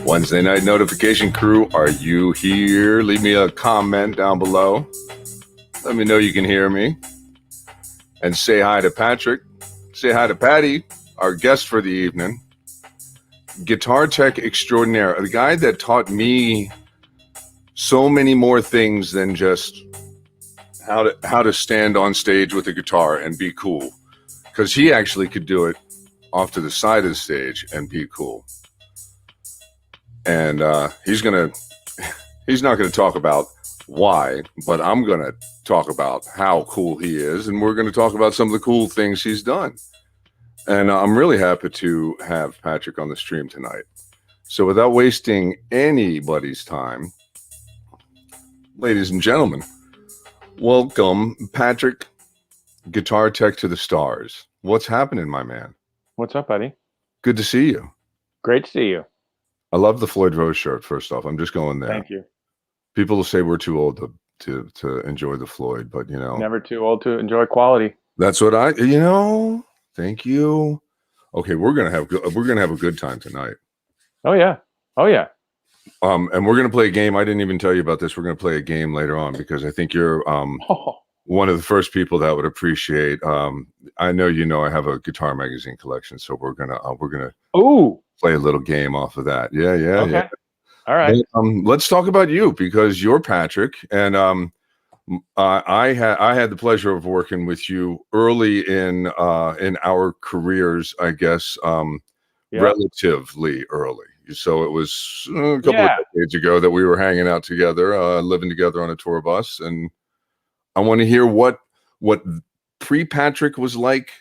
Wednesday night notification crew, are you here? Leave me a comment down below. Let me know you can hear me. And say hi to Patrick. Say hi to Paddy, our guest for the evening. Guitar tech extraordinaire, the guy that taught me so many more things than just how to stand on stage with a guitar and be cool. Because he actually could do it off to the side of the stage and be cool. And he's not gonna talk about why, but I'm gonna talk about how cool he is, and we're gonna talk about some of the cool things he's done. And I'm really happy to have Patrick on the stream tonight. So without wasting anybody's time, ladies and gentlemen, welcome Patrick, Guitar Tech to the Stars. What's happening, my man? What's up, buddy? Good to see you. Great to see you. I love the Floyd Rose shirt, first off. I'm just going there. Thank you. People will say we're too old to enjoy the Floyd, but you know. Never too old to enjoy quality. That's what thank you. Okay, we're gonna have a good time tonight. Oh yeah. Oh yeah. And we're gonna play a game. I didn't even tell you about this. We're gonna play a game later on because I think you're one of the first people that would appreciate. I know I have a guitar magazine collection, so we're gonna play a little game off of that. Yeah. Okay. All right. But, let's talk about you because you're Patrick, and I had the pleasure of working with you early in our careers, I guess, relatively early. So it was a couple of decades ago that we were hanging out together, living together on a tour bus, and I want to hear what pre-Patrick was like.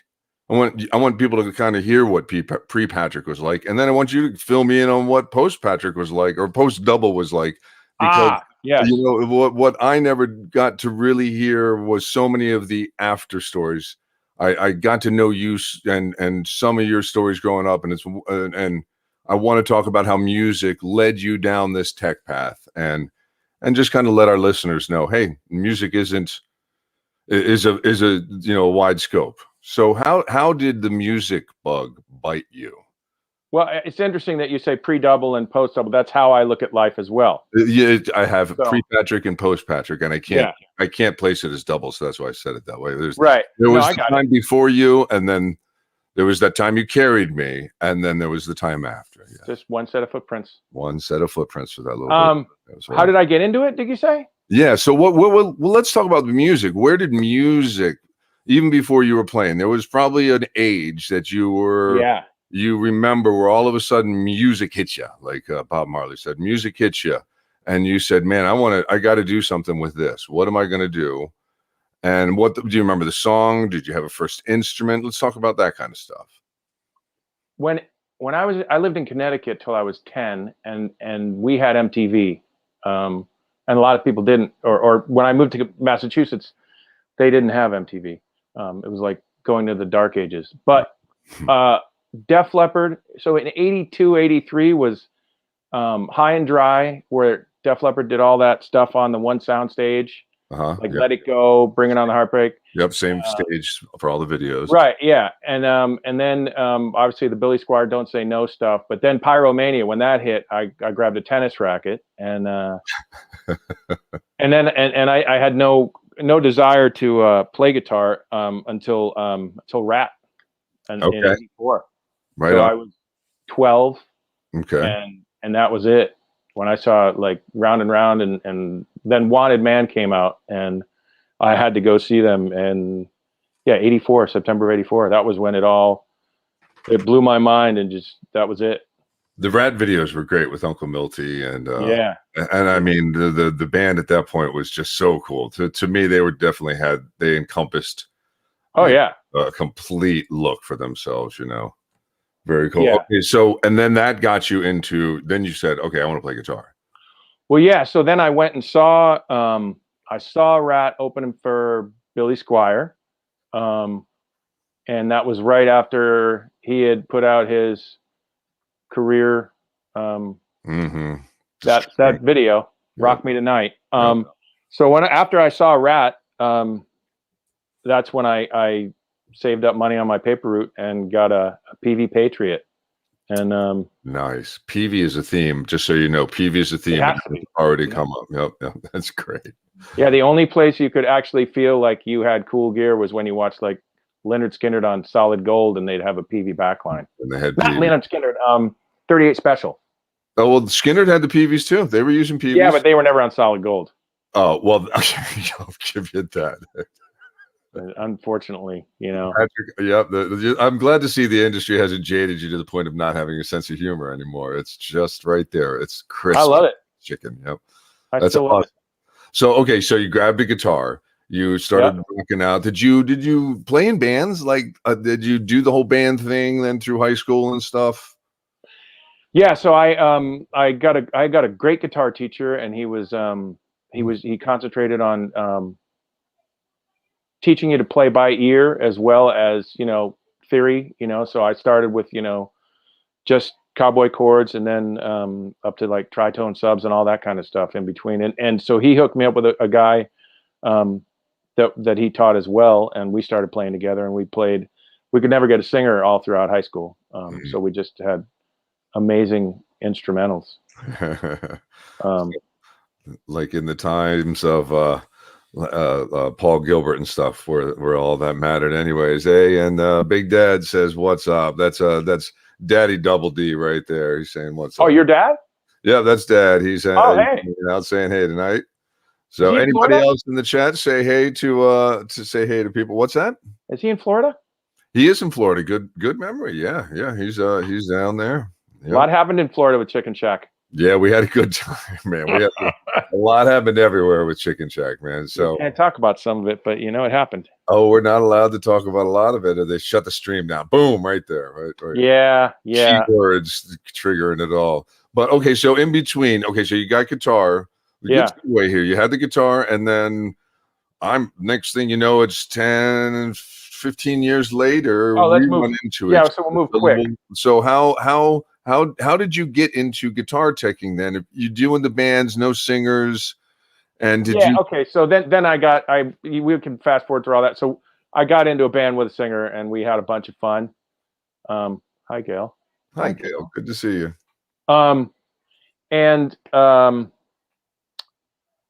I want people to kind of hear what pre-Patrick was like, and then I want you to fill me in on what post-Patrick was like, or post-double was like, because what I never got to really hear was so many of the after stories. I got to know you and some of your stories growing up, and I want to talk about how music led you down this tech path, and just kind of let our listeners know, hey, music is a wide scope. So how did the music bug bite you? Well, it's interesting that you say pre-double and post-double. That's how I look at life as well. Yeah, I have pre-Patrick and post-Patrick, and I can't place it as double, so that's why I said it that way. There was the time before you, and then there was that time you carried me, and then there was the time after. Yeah. Just one set of footprints. One set of footprints for that little bit. How did I get into it, did you say? Yeah, so well, let's talk about the music. Where did music, even before you were playing, there was probably an age that you remember where all of a sudden music hit you, like Bob Marley said, music hits you, and you said, man, I got to do something with this. What am I going to do? And do you remember the song? Did you have a first instrument? Let's talk about that kind of stuff. When I lived in Connecticut till I was 10, and we had MTV, and a lot of people didn't. Or when I moved to Massachusetts, they didn't have MTV. It was like going to the dark ages. But Def Leppard. So in 82, 83 was High and Dry, where Def Leppard did all that stuff on the one sound stage. Let It Go, Bring It On the Heartbreak. Yep, same stage for all the videos. Right, yeah. And then obviously the Billy Squier Don't Say No stuff. But then Pyromania, when that hit, I grabbed a tennis racket and and I had no desire to play guitar until Ratt in 84. Right. So on. I was 12. Okay. And that was it. When I saw like Round and Round, and then Wanted Man came out, and I had to go see them. And 84, September of 84. That was when it blew my mind, and just that was it. The Ratt videos were great with Uncle Milty, and I mean the band at that point was just so cool. To me, they encompassed a complete look for themselves, Very cool. Yeah. Okay, so and then that got you into. Then you said, "Okay, I want to play guitar." Well, yeah. So then I went and saw. I saw Ratt opening for Billy Squier, and that was right after he had put out his career Mm-hmm. That video, Rock Me Tonight. So after I saw Ratt, that's when I saved up money on my paper route and got a PV Patriot. And nice. PV is a theme, just so you know. PV is a theme. It's already come up. Yep, that's great. Yeah, the only place you could actually feel like you had cool gear was when you watched like Leonard Skinner on Solid Gold, and they'd have a PV backline. And they had not Leonard Skinner, 38 Special. Oh well, Skinner had the PVs too. They were using PVs. Yeah, but they were never on Solid Gold. Oh well, I'll give you that. Unfortunately, Patrick, yep. I'm glad to see the industry hasn't jaded you to the point of not having a sense of humor anymore. It's just right there. It's crisp. I love it. Chicken. Yep. That's awesome. So okay, so you grabbed a guitar. You started rocking out. Did you play in bands? Like, did you do the whole band thing then through high school and stuff? Yeah. So I got a great guitar teacher, and he concentrated on teaching you to play by ear as well as theory. So I started with just cowboy chords, and then up to like tritone subs and all that kind of stuff in between. And so he hooked me up with a guy that he taught as well, and we started playing together, and we could never get a singer all throughout high school. So we just had amazing instrumentals. Like in the times of Paul Gilbert and stuff, where all that mattered anyways. Hey, and Big Dad says, what's up? That's Daddy Double D right there. He's saying, what's up? Oh, your dad? Yeah, that's Dad. He's hey. out saying hey tonight. So anybody else in the chat, say hey to say hey to people. What's that? Is he in Florida? He is in Florida. Good memory. Yeah. He's down there. Yep. A lot happened in Florida with Chicken Shack. Yeah, we had a good time, man. We had a lot happened everywhere with Chicken Shack, man. So we can't talk about some of it, but it happened. Oh, we're not allowed to talk about a lot of it, or they shut the stream down. Boom, right there. Right. Yeah. Keywords triggering it all. But okay, so in between, so you got guitar. Way here. You had the guitar, and then next thing you know, it's 10, 15 years later. Oh, let's move into it. Yeah, so we'll move quick. So how did you get into guitar teching then? If you doing the bands, no singers, and did you? Okay, so then we can fast forward through all that. So I got into a band with a singer, and we had a bunch of fun. Hi, Gail. Hi, Gail. Good to see you.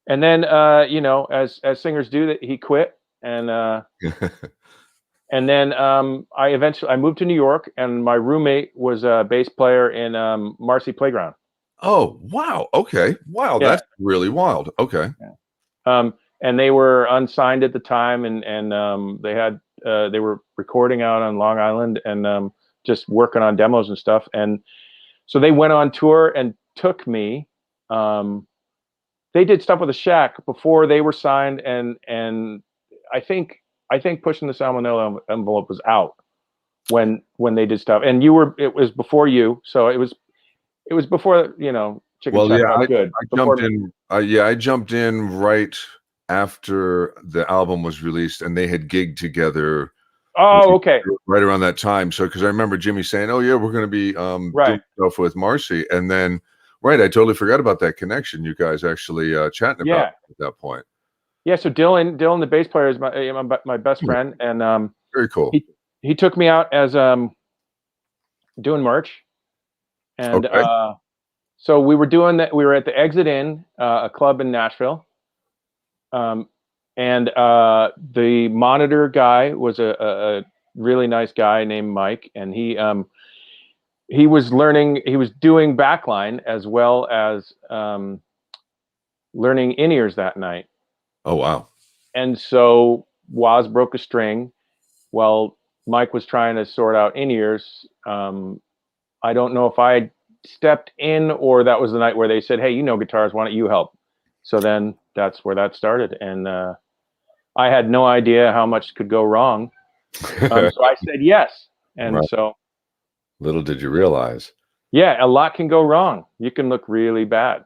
And then as singers do, that he quit, and and then I moved to New York, and my roommate was a bass player in Marcy Playground. Oh wow! Okay, wow, that's really wild. Okay. Yeah. And they were unsigned at the time, and they were recording out on Long Island and just working on demos and stuff, and so they went on tour and took me. They did stuff with the Shack before they were signed, and I think Pushing the Salmonella Envelope was out when they did stuff. And it was before you, so it was before Chicken Shack got good. I jumped in right after the album was released, and they had gigged together. Oh, okay. Right around that time. So because I remember Jimmie saying, "Oh yeah, we're going to be doing stuff with Marcy," and then. Right, I totally forgot about that connection. You guys actually chatting about at that point. Yeah, so Dylan, the bass player, is my best friend, and very cool. He took me out as doing merch, and so we were doing that. We were at the Exit Inn, a club in Nashville, and the monitor guy was a really nice guy named Mike, and he was doing backline as well as learning in-ears that night. Oh, wow. And so Woz broke a string while Mike was trying to sort out in-ears. I don't know if I stepped in or that was the night where they said, hey, guitars, why don't you help? So then that's where that started. And I had no idea how much could go wrong. So I said yes. And so... Little did you realize. Yeah, a lot can go wrong. You can look really bad.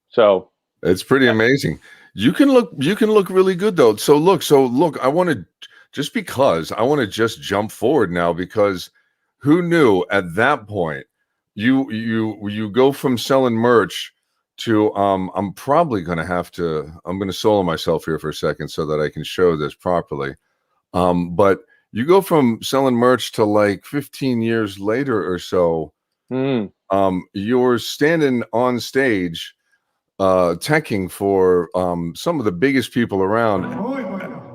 So it's pretty amazing. You can look really good though. So look, I want to just jump forward now, because who knew at that point you go from selling merch to I'm probably gonna I'm gonna solo myself here for a second so that I can show this properly. But you go from selling merch to like 15 years later or so, you're standing on stage teching for some of the biggest people around,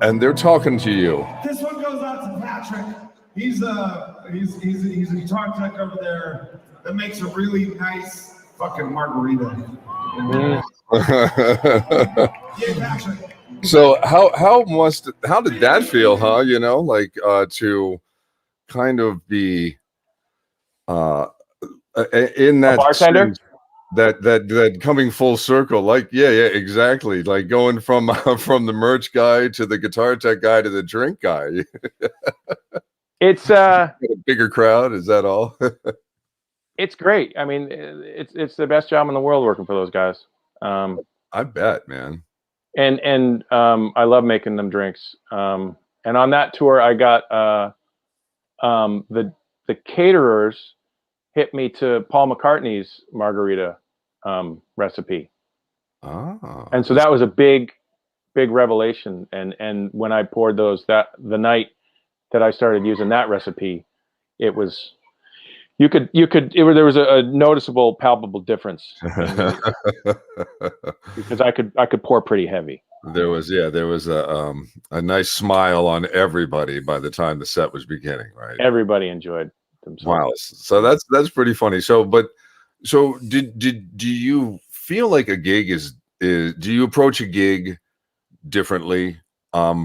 and they're talking to you. This one goes out to Patrick. He's a guitar tech over there that makes a really nice fucking margarita. Yeah, Patrick. So how did that feel, huh? You know, like to kind of be in that bartender? sense, that coming full circle, like yeah, exactly, like going from from the merch guy to the guitar tech guy to the drink guy. It's a bigger crowd, is that all? It's great. I mean, it's the best job in the world working for those guys. I bet, man. And I love making them drinks. And on that tour, I got the caterers hit me to Paul McCartney's margarita recipe. Oh. And so that was a big revelation. And when I poured those, the night that I started using that recipe, it was there was a noticeable, palpable difference because I could pour pretty heavy. There was a nice smile on everybody by the time the set was beginning, right? Everybody enjoyed themselves. Wow. So that's pretty funny. So do you feel like a gig is do you approach a gig differently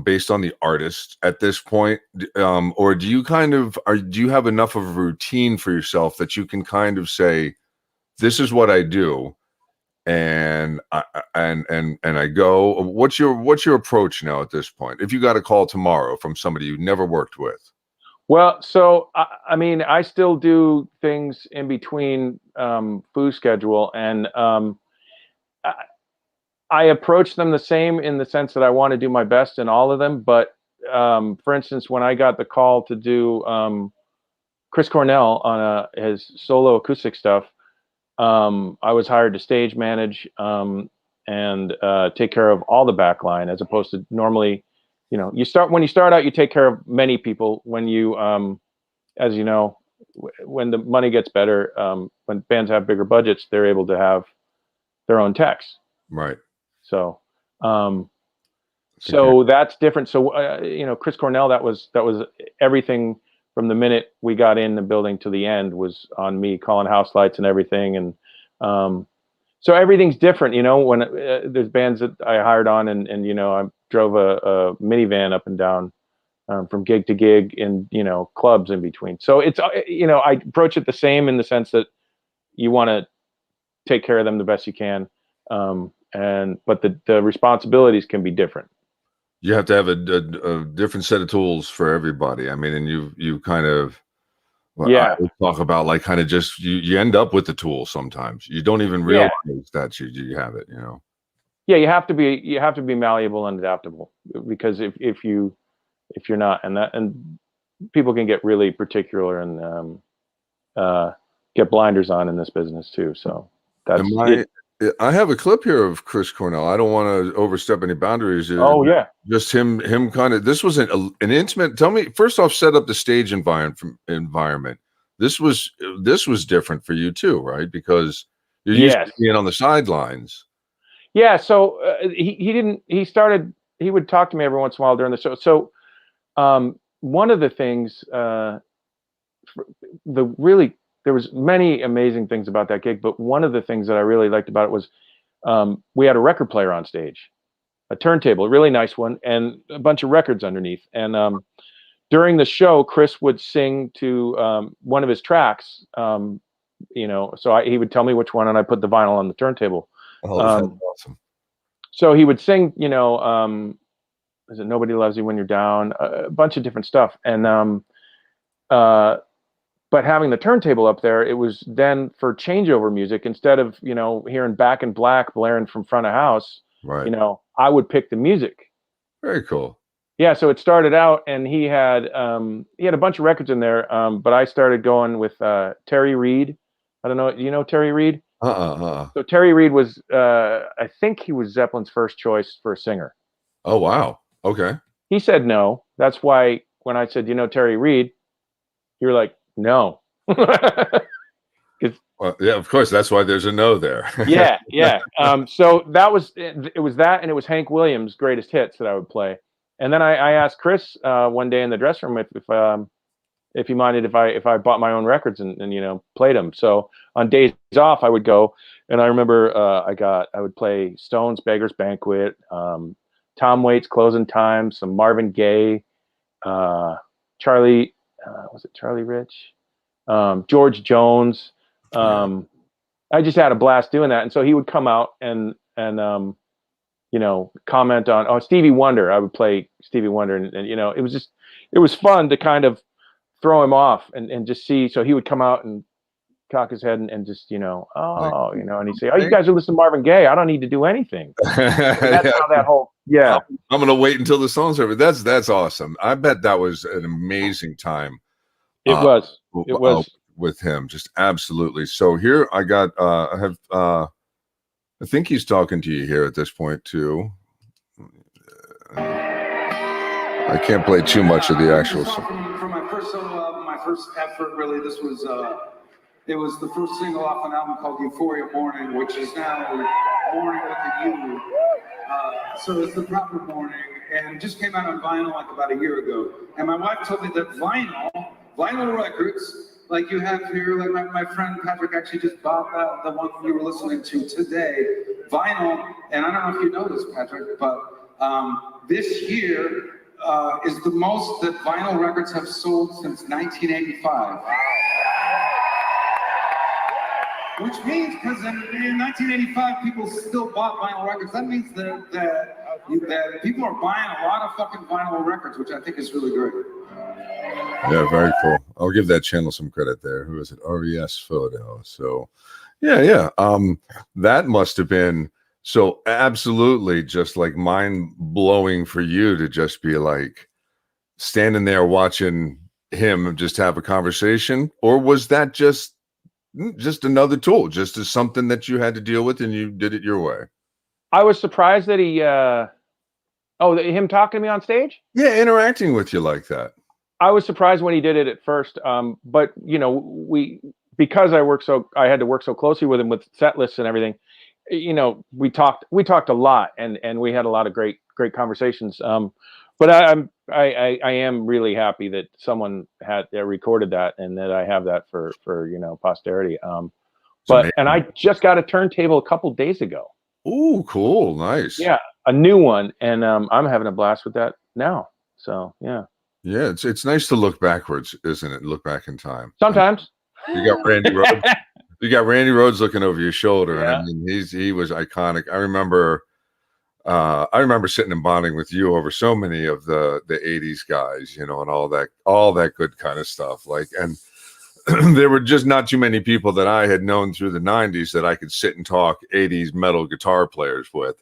based on the artist at this point, or do you do you have enough of a routine for yourself that you can kind of say, this is what I do, and I go? What's your approach now at this point if you got a call tomorrow from somebody you never worked with? Well, so I mean, I still do things in between Foo's schedule, and I approach them the same in the sense that I want to do my best in all of them. But for instance, when I got the call to do Chris Cornell on his solo acoustic stuff, I was hired to stage manage and take care of all the back line, as opposed to normally, when you start out, you take care of many people. When you, as you know, when the money gets better, when bands have bigger budgets, they're able to have their own techs. Right. So, so that's different. So, Chris Cornell, that was everything from the minute we got in the building to the end was on me, calling house lights and everything. And so everything's different, when there's bands that I hired on, and I drove a minivan up and down from gig to gig in, clubs in between. So it's, I approach it the same in the sense that you want to take care of them the best you can. But the responsibilities can be different. You have to have a different set of tools for everybody. I mean, and you kind of, I talk about like kind of just you end up with the tool sometimes. You don't even realize that you have it. Yeah, you have to be malleable and adaptable, because if you're not, and people can get really particular and get blinders on in this business too. So that's I have a clip here of Chris Cornell. I don't want to overstep any boundaries. Oh yeah, just him kind of. This was an intimate. Tell me first off, set up the stage environment. This was different for you too, right? Because you're used to being on the sidelines. Yeah. So he would talk to me every once in a while during the show. So one of the things, there was many amazing things about that gig, but one of the things that I really liked about it was we had a record player on stage, a turntable, a really nice one, and a bunch of records underneath. And during the show, Chris would sing to one of his tracks, so he would tell me which one, and I put the vinyl on the turntable. Oh, that's awesome. So he would sing, is it Nobody Loves You When You're Down, a bunch of different stuff. And but having the turntable up there, it was then for changeover music, instead of, hearing Back in Black blaring from front of house, right. I would pick the music. Very cool. Yeah. So it started out, and he had a bunch of records in there. But I started going with Terry Reid, I don't know. You know Terry Reid? Uh-uh. So Terry Reid was, I think he was Zeppelin's first choice for a singer. Oh, wow. Okay. He said no. That's why when I said, you know Terry Reid, you're like, no. Well, yeah, of course. That's why there's a no there. Yeah. So that was it. Was that, and it was Hank Williams' greatest hits that I would play. And then I asked Chris one day in the dressing room if he minded if I bought my own records and you know played them. So on days off I would go, and I remember I would play Stones, Beggar's Banquet, Tom Waits' Closing Time, some Marvin Gaye, Charlie was it Charlie Rich, George Jones. I just had a blast doing that, and so he would come out and you know comment on Stevie Wonder. I would play Stevie Wonder, and you know it was fun to kind of throw him off and just see. So he would come out and cock his head and just, you know, you know, and he'd say, oh, you guys are listening to Marvin Gaye. I don't need to do anything. That's how that whole, I'm going to wait until the song's over. That's awesome. I bet that was an amazing time. It was with him. Just absolutely. So here I got, I think he's talking to you here at this point too. I can't play too much of the actual song. For my first solo album, my first effort, really, this was it was the first single off an album called Euphoria Morning, which is now Morning with a U. So it's the proper Morning, and it just came out on vinyl like about a year ago. And my wife told me that vinyl records, like you have here, like my friend Patrick actually just bought the one you were listening to today, vinyl, and I don't know if you know this, Patrick, but this year, is the most that vinyl records have sold since 1985. Which means, because in 1985 people still bought vinyl records, that means that people are buying a lot of fucking vinyl records, which I think is really great. Yeah, very cool. I'll give that channel some credit there. Who is it? RES Photo. So, yeah. That must have been so absolutely just like mind blowing for you to just be like standing there watching him just have a conversation, or was that just another tool, just as something that you had to deal with and you did it your way? I was surprised that he, him talking to me on stage? Yeah, interacting with you like that. I was surprised when he did it at first, but you know, because I had to work so closely with him with set lists and everything. You know, we talked a lot, and we had a lot of great conversations. But I am really happy that someone had recorded that and that I have that for you know posterity. And I just got a turntable a couple days ago. Ooh, cool, nice. Yeah, a new one, and I'm having a blast with that now. So yeah. Yeah, it's nice to look backwards, isn't it? Look back in time. Sometimes. You got Randy Rhoads. You got Randy Rhoads looking over your shoulder. Yeah. I mean, he was iconic. I remember sitting and bonding with you over so many of the 80s guys, you know, and all that good kind of stuff. Like, and there were just not too many people that I had known through the 90s that I could sit and talk 80s metal guitar players with.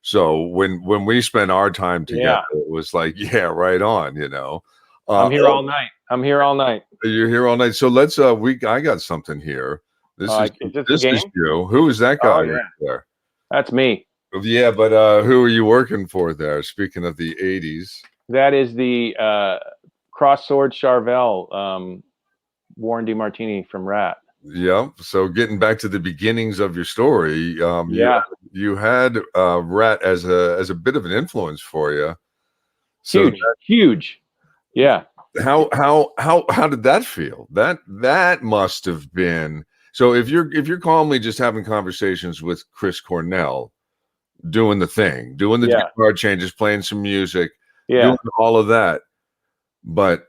So when we spent our time together, it was like, yeah, right on, you know. I'm here all night. You're here all night. So let's I got something here. This is you. Who is that guy right there? That's me. Yeah, but who are you working for there? Speaking of the 80s. That is the Cross Sword Charvel, Warren DeMartini from Ratt. Yeah. So getting back to the beginnings of your story, you had Ratt as a bit of an influence for you. So huge. Yeah. How did that feel? That must have been. So if you're calmly just having conversations with Chris Cornell, doing the thing, doing the guitar changes, playing some music, doing all of that, but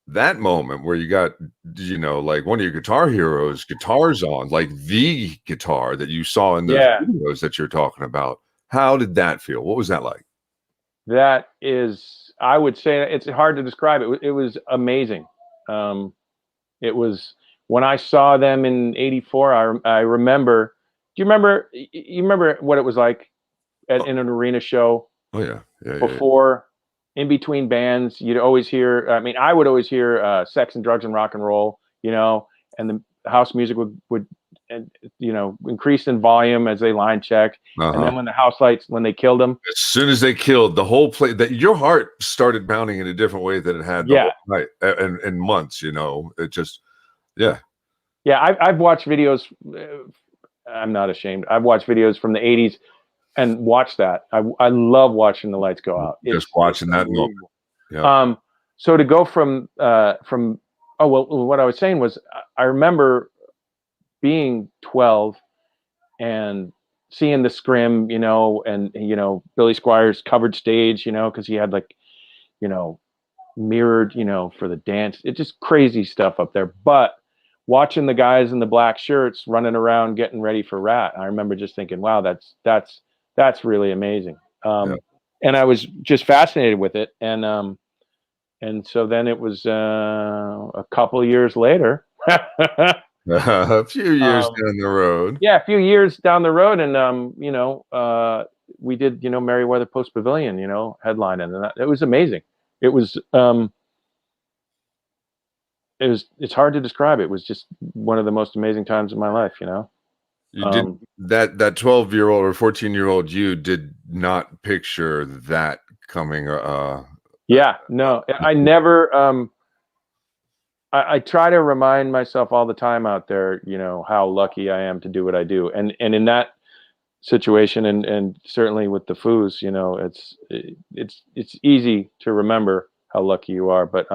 that moment where you got, you know, like one of your guitar heroes guitars on, like the guitar that you saw in the videos that you're talking about, how did that feel? What was that like? That is, I would say, it's hard to describe. It was amazing. It was when I saw them in '84. I remember. Do you remember? You remember what it was like in an arena show? Oh yeah. Before, in between bands, you'd always hear. I mean, I would always hear "Sex and Drugs and Rock and Roll," you know, and the house music would and increased in volume as they line checked. And then when the house lights, when they killed him, as soon as they killed the whole place, that your heart started pounding in a different way than it had the whole night and months. It just, yeah. I've watched videos. I'm not ashamed. I've watched videos from the 80s and watched that. I love watching the lights go out. Just watching that moment. Yeah. So to go from what I was saying was, I remember being 12 and seeing the scrim, and Billy Squires covered stage, because he had mirrored, for the dance. It's just crazy stuff up there. But watching the guys in the black shirts running around getting ready for Ratt, I remember just thinking, wow, that's really amazing. And I was just fascinated with it. And so then it was a couple of years later. A few years down the road. Yeah, a few years down the road, and we did Merriweather Post Pavilion, headlining, and it was amazing. It was it's hard to describe. It was just one of the most amazing times of my life. You did that 12-year-old or 14-year-old you did not picture that coming. Yeah, no, I never. I try to remind myself all the time out there, how lucky I am to do what I do. And in that situation, and certainly with the Foos, it's easy to remember how lucky you are. But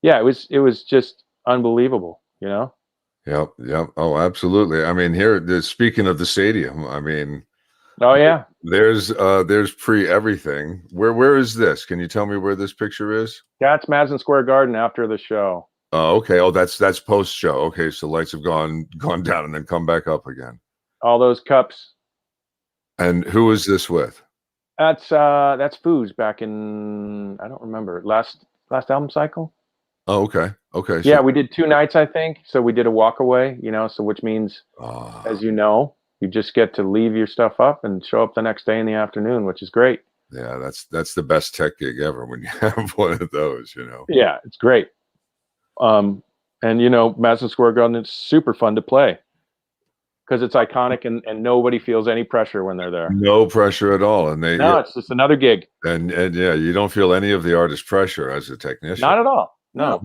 it was just unbelievable, Yep. Oh, absolutely. I mean, speaking of the stadium, I mean, oh yeah, there's pre everything. Where is this? Can you tell me where this picture is? That's Madison Square Garden after the show. Oh, okay. Oh, that's post show. Okay, so lights have gone down and then come back up again. All those cups. And who is this with? That's Foos back in, I don't remember, last album cycle. Oh, okay. Okay. Yeah, we did 2 nights, I think. So we did a walk away, so which means, as you just get to leave your stuff up and show up the next day in the afternoon, which is great. Yeah, that's the best tech gig ever when you have one of those, Yeah, it's great. And Madison Square Garden, it's super fun to play because it's iconic and nobody feels any pressure when they're there. No pressure at all. And it's just another gig. And yeah, you don't feel any of the artist pressure as a technician. Not at all. No.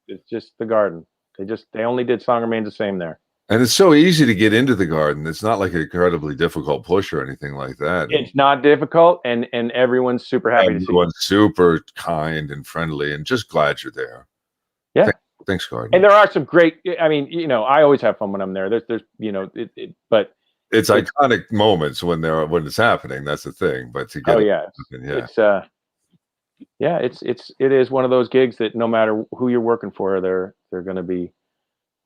It's just the Garden. They only did Song Remains the Same there. And it's so easy to get into the Garden. It's not like an incredibly difficult push or anything like that. It's not difficult, and everyone's super happy to see you. Everyone's super kind and friendly and just glad you're there. Yeah. Thanks, Garden. And there are some great, I mean, I always have fun when I'm there. There's but it's iconic moments when it's happening. That's the thing. But to get it is one of those gigs that no matter who you're working for, they're going to be,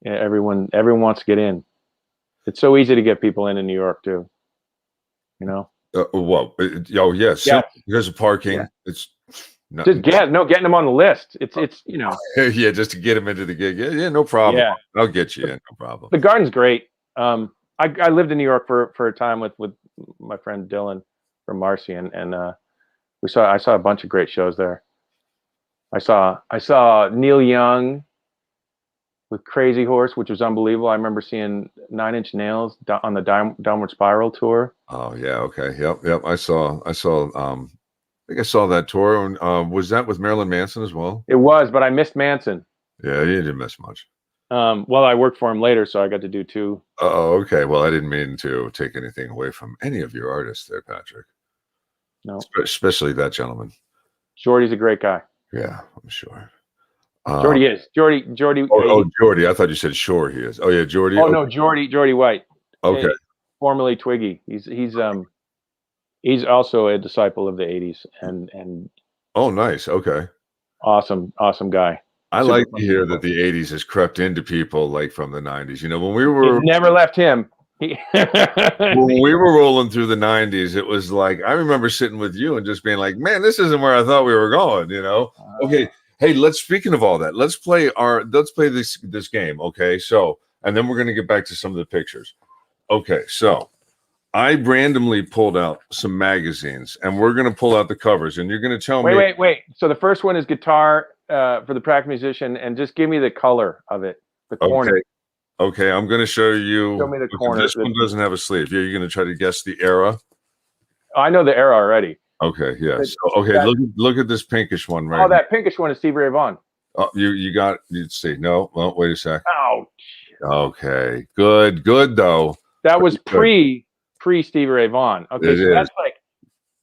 everyone wants to get in. It's so easy to get people in New York too. Yes, because of parking. Yeah. It's just getting them on the list. It's yeah, just to get them into the gig. Yeah, no problem. Yeah. I'll get you in, no problem. The Garden's great. I lived in New York for a time with my friend Dylan from Marcy, and I saw a bunch of great shows there. I saw Neil Young with Crazy Horse, which was unbelievable. I remember seeing 9 Inch Nails on the Downward Spiral tour. Oh yeah, okay, yep. I saw. I think I saw that tour. Was that with Marilyn Manson as well? It was, but I missed Manson. Yeah, you didn't miss much. Well, I worked for him later, so I got to do 2. Oh, okay. Well, I didn't mean to take anything away from any of your artists there, Patrick. No, especially that gentleman. Jordy's a great guy. Yeah, I'm sure. Jordy is. Jordy. Oh, Jordy. I thought you said sure he is. Oh yeah, Jordy. Oh no, Jordy White. Okay. Formerly Twiggy. He's also a disciple of the 80s and oh nice. Okay. Awesome guy. I like to hear that the 80s has crept into people like from the 90s. When we were it never left him. When we were rolling through the 90s, it was like I remember sitting with you and just being like, man, this isn't where I thought we were going, Okay. Hey, speaking of all that, let's play this game. Okay. So, and then we're going to get back to some of the pictures. Okay. So I randomly pulled out some magazines and we're going to pull out the covers and you're going to tell me. Wait. So the first one is guitar for the practice musician, and just give me the color of it. The corner. Okay, I'm going to show you. Show me the corner. This one doesn't have a sleeve. Yeah, you're going to try to guess the era. I know the era already. Okay, yeah. So, okay, look at this pinkish one right. Oh, that pinkish one is Stevie Ray Vaughan. Oh, you'd see. No, well, wait a sec. Ouch. Okay, good though. That was pre Stevie Ray Vaughan. Okay, so that's like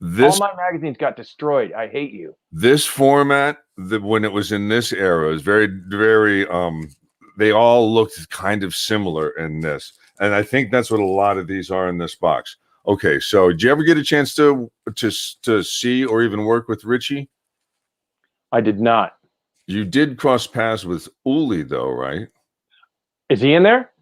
all my magazines got destroyed. I hate you. This format, when it was in this era, is very, very. They all looked kind of similar in this, and I think that's what a lot of these are in this box. Okay, so did you ever get a chance to see or even work with Richie? I did not. You did cross paths with Uli, though, right? Is he in there?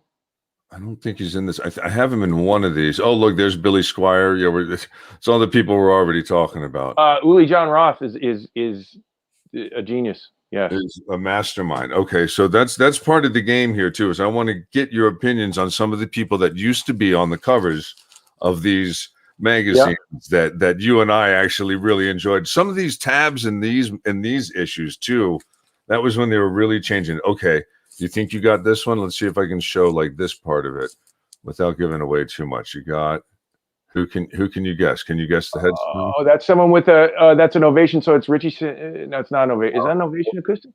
I don't think he's in this. I have him in one of these. Oh, look, there's Billy Squire. Yeah, it's all the people we're already talking about. Uli John Roth is a genius. Yeah, is a mastermind. Okay, so that's part of the game here too. Is I want to get your opinions on some of the people that used to be on the covers of these magazines that you and I actually really enjoyed. Some of these tabs in these issues too. That was when they were really changing. Okay, do you think you got this one? Let's see if I can show like this part of it without giving away too much. You got who can you guess? Can you guess the headstone? Oh, that's someone with a that's an Ovation. So it's Richie. No, it's not an Ovation. Is that an Ovation acoustic?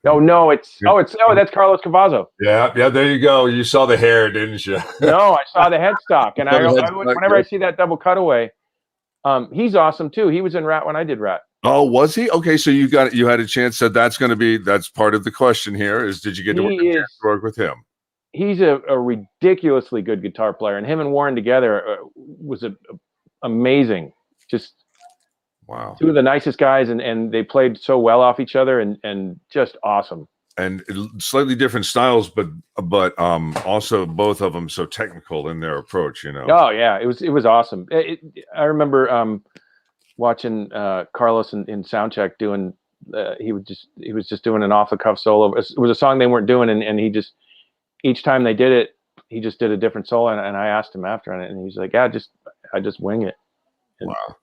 No, it's that's Carlos Cavazo. Yeah, there you go. You saw the hair, didn't you? No, I saw the headstock, and whenever I see that double cutaway, he's awesome too. He was in Ratt when I did Ratt. Oh, was he? Okay, so you had a chance. So that's part of the question here. Is did you get to work with him? He's a ridiculously good guitar player, and him and Warren together was amazing. Just wow, two of the nicest guys, and they played so well off each other, and just awesome. And slightly different styles, but also both of them so technical in their approach. You know. Oh yeah, it was awesome. I remember watching Carlos in Soundcheck doing. He was just doing an off the cuff solo. It was a song they weren't doing, and he just. Each time they did it, he just did a different solo, and I asked him after on it, and he's like, "Yeah, I just wing it." And wow,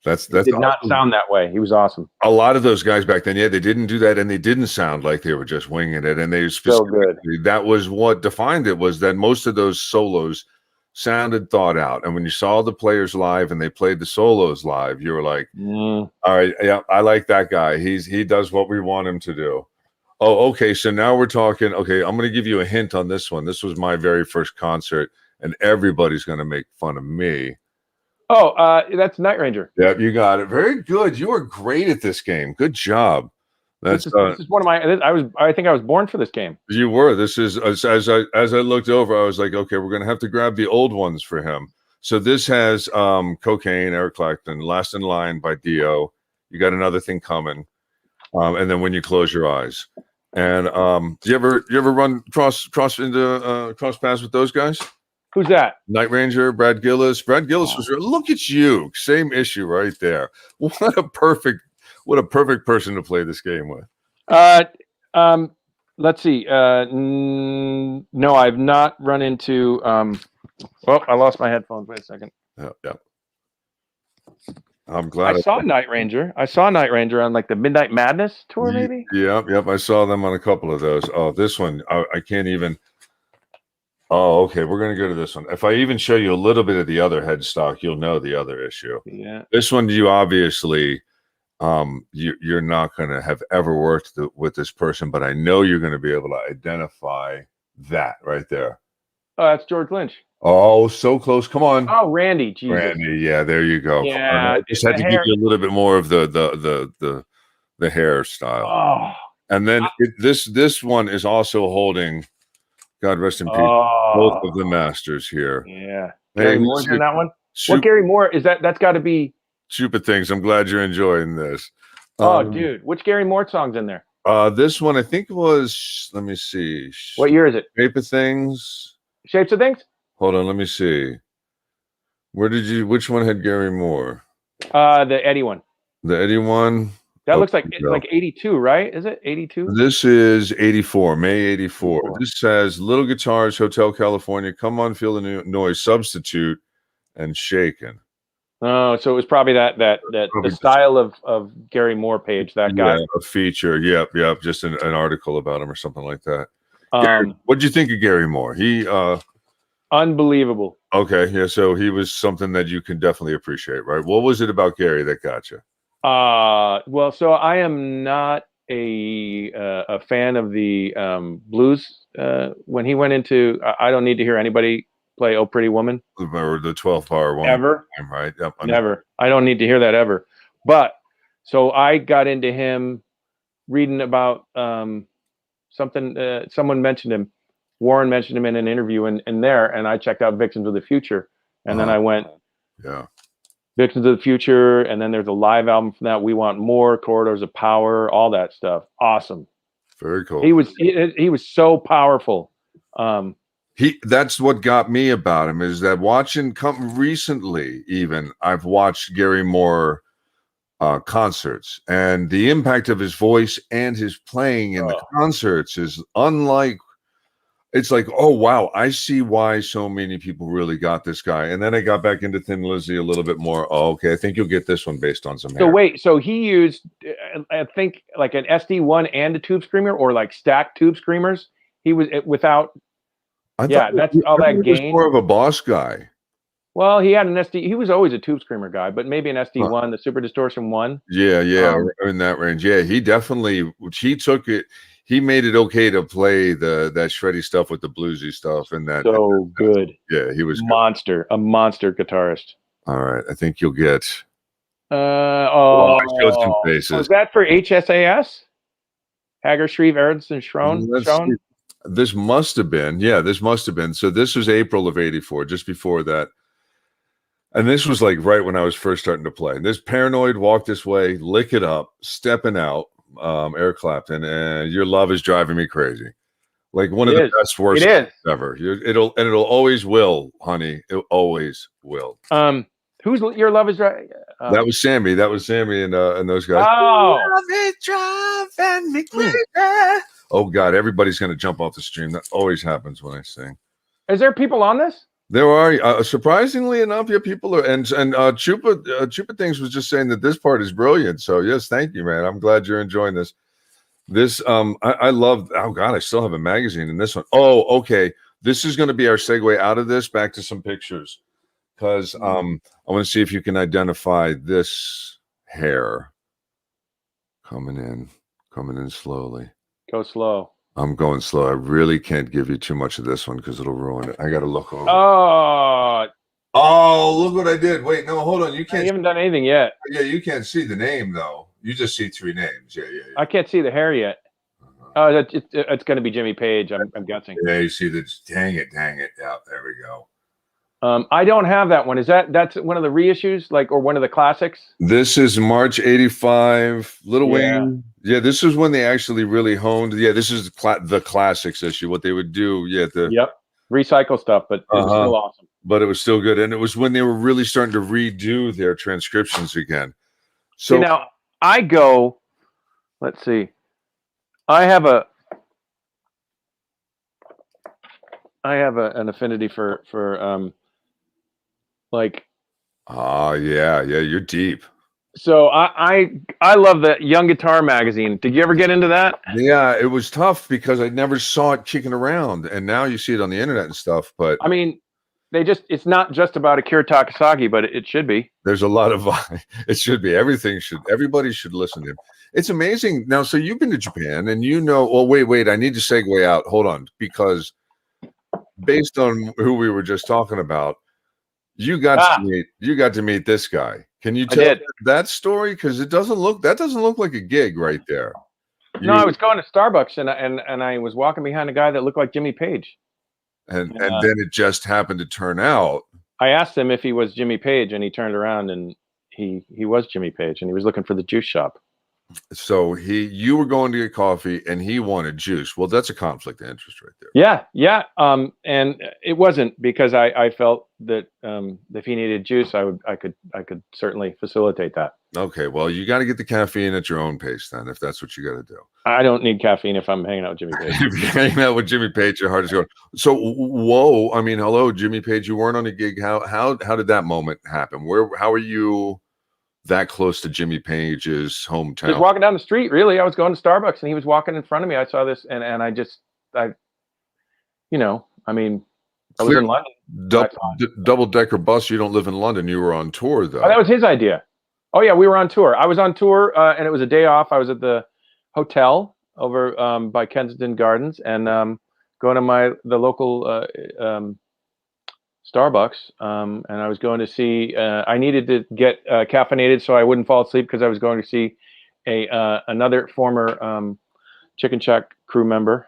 that's did not sound that way. He was awesome. A lot of those guys back then, yeah, they didn't do that, and they didn't sound like they were just winging it. And they so good. That was what defined it, was that most of those solos sounded thought out. And when you saw the players live and they played the solos live, you were like, "All right, yeah, I like that guy. He does what we want him to do." Oh, okay. So now we're talking. Okay, I'm going to give you a hint on this one. This was my very first concert, and everybody's going to make fun of me. Oh, that's Night Ranger. Yep, you got it. Very good. You were great at this game. Good job. This is one of my. I think I was born for this game. You were. This is as I looked over, I was like, okay, we're going to have to grab the old ones for him. So this has Cocaine, Eric Clapton, Last in Line by Dio. You got Another Thing Coming, and then When You Close Your Eyes. And do you ever run cross paths with those guys? Who's that? Night Ranger, Brad Gillis. Brad Gillis was. Look at you, same issue right there. What a perfect person to play this game with. Let's see. No, I've not run into. Well, I lost my headphones. Wait a second. Yeah. I'm glad I saw Night Ranger. I saw Night Ranger on like the Midnight Madness tour, maybe. Yep. I saw them on a couple of those. Oh, this one, I can't even. Oh, okay. We're gonna go to this one. If I even show you a little bit of the other headstock, you'll know the other issue. Yeah. This one, you obviously, you're not gonna have ever worked with this person, but I know you're gonna be able to identify that right there. Oh, that's George Lynch. Oh, so close. Come on. Oh, Randy. Jesus. Randy. Yeah, there you go. Yeah. I just had to give you a little bit more of the hairstyle. Oh. And then this one is also holding, God rest in peace, both of the masters here. Yeah. Gary Moore's in that one? What Gary Moore is that? That's got to be Stupid Things. I'm glad you're enjoying this. Oh, dude. Which Gary Moore song's in there? This one I think was, let me see. What year is it? Paper Things. Shapes of Things? Hold on, let me see. Which one had Gary Moore? The Eddie one. The Eddie one? That looks like it's like 82, right? Is it 82? This is 84, May 84. This says Little Guitars, Hotel California, Come On Feel the Noise, Substitute, and Shaken. Oh, so it was probably the style of Gary Moore page, that guy. Yeah, a feature. Yep. Just an article about him or something like that. What'd you think of Gary Moore? He Unbelievable. okay, yeah. So he was something that you can definitely appreciate, right? What was it about Gary that got you? Well, so I am not a fan of the blues. When he went into, I don't need to hear anybody play "Oh Pretty Woman" Or the 12-bar one ever. Right? Yep, Never. I don't need to hear that ever. But so I got into him reading about something. Someone mentioned him. Warren mentioned him in an interview in there, and I checked out Vixens of the Future, and then I went, yeah, Vixens of the Future, and then there's a live album from that. We Want More, Corridors of Power, all that stuff. Awesome. Very cool. He was so powerful. That's what got me about him, is that watching recently, even I've watched Gary Moore concerts, and the impact of his voice and his playing in the concerts is unlike. It's like, oh wow, I see why so many people really got this guy. And then I got back into Thin Lizzy a little bit more. Oh, okay, I think you'll get this one based on some. So wait, so he used, I think, like an SD1 and a tube screamer, or like stacked tube screamers. He was without. That's all that gain. He was more of a Boss guy. Well, he had an SD. He was always a tube screamer guy, but maybe an SD1, the Super Distortion 1. Yeah, in that range. Yeah, he definitely. He took it. He made it okay to play that shreddy stuff with the bluesy stuff, and that. So good. Yeah, he was a monster guitarist. All right, I think you'll get. I showed some faces. Was that for HSAS? Hager, Shreve, Aronson, Schroen? This must have been. Yeah, this must have been. So this was April of '84, just before that. And this was like right when I was first starting to play. This Paranoid, Walk This Way, Lick It Up, Stepping Out, Eric Clapton, and Your Love Is Driving Me Crazy. Like one of the best, worst ever. It'll always will, honey. It always will. Who's Your Love Is Driving? That was Sammy. That was Sammy and those guys. Oh, Love is driving me crazy. Oh God, everybody's gonna jump off the stream. That always happens when I sing. Is there people on this? There are, surprisingly enough, yeah, people are, and Chupa Things was just saying that this part is brilliant. So yes, thank you, man. I'm glad you're enjoying this. This, I love. Oh God, I still have a magazine in this one. Oh, okay. This is going to be our segue out of this back to some pictures, because I want to see if you can identify this hair coming in slowly. Go slow. I'm going slow. I really can't give you too much of this one because it'll ruin it. I got to look over. Oh, look what I did. Wait, no, hold on. You can't. You haven't done anything yet. Yeah, you can't see the name though. You just see 3 names. Yeah. I can't see the hair yet. Oh, it's going to be Jimmy Page. I'm guessing. Yeah, you see the dang it. Yeah, there we go. I don't have that one. That's one of the reissues, or one of the classics? This is March '85. Little Wayne. Yeah, this is when they actually really honed. Yeah, this is the classics issue. What they would do. Yeah. Recycle stuff, but it was still awesome. But it was still good, and it was when they were really starting to redo their transcriptions again. So now I go. Let's see. I have an affinity for yeah, you're deep. So I love the Young Guitar magazine. Did you ever get into that? Yeah, it was tough because I never saw it kicking around, and now you see it on the internet and stuff. But I mean, it's not just about Akira Takasaki, but it should be. There's a lot of it should be. Everybody should listen to him. It's amazing. Now, so you've been to Japan, and well, wait, I need to segue out. Hold on, because based on who we were just talking about, you got to meet this guy. Can you tell that story? Because that doesn't look like a gig right there. No, I was going to Starbucks and I was walking behind a guy that looked like Jimmy Page. And then it just happened to turn out. I asked him if he was Jimmy Page, and he turned around and he was Jimmy Page, and he was looking for the juice shop. So you were going to get coffee and he wanted juice. Well, that's a conflict of interest right there. Yeah. And it wasn't, because I felt that if he needed juice, I could certainly facilitate that. Okay, well, you got to get the caffeine at your own pace then, if that's what you got to do. I don't need caffeine if I'm hanging out with Jimmy Page. If you're hanging out with Jimmy Page, your heart is going. So, hello, Jimmy Page. You weren't on a gig. How did that moment happen? How are you that close to Jimmy Page's hometown? Just walking down the street, really. I was going to Starbucks and he was walking in front of me. I saw this and I you know, I mean, I was in London. Double-decker bus. You don't live in London. You were on tour, though. Oh, that was his idea. Oh, yeah, we were on tour. I was on tour, and it was a day off. I was at the hotel over by Kensington Gardens and going to the local Starbucks, and I was going to see. I needed to get caffeinated so I wouldn't fall asleep because I was going to see another former Chicken Shack crew member,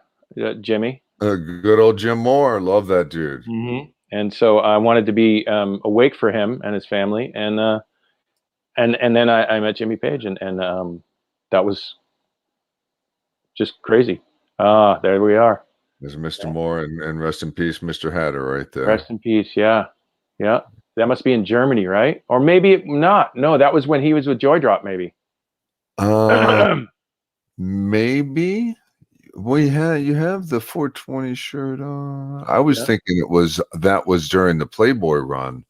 Jimmie. Good old Jim Moore. Love that dude. Mm-hmm. And so I wanted to be awake for him and his family, and then I met Jimmy Page, and that was just crazy. There we are. There's Mr. Moore, and rest in peace, Mr. Hatter, right there. Rest in peace. Yeah. That must be in Germany, right? Or maybe not. No, that was when he was with Joy Drop, maybe. Maybe. Well, you have the 420 shirt on. I was thinking that was during the Playboy run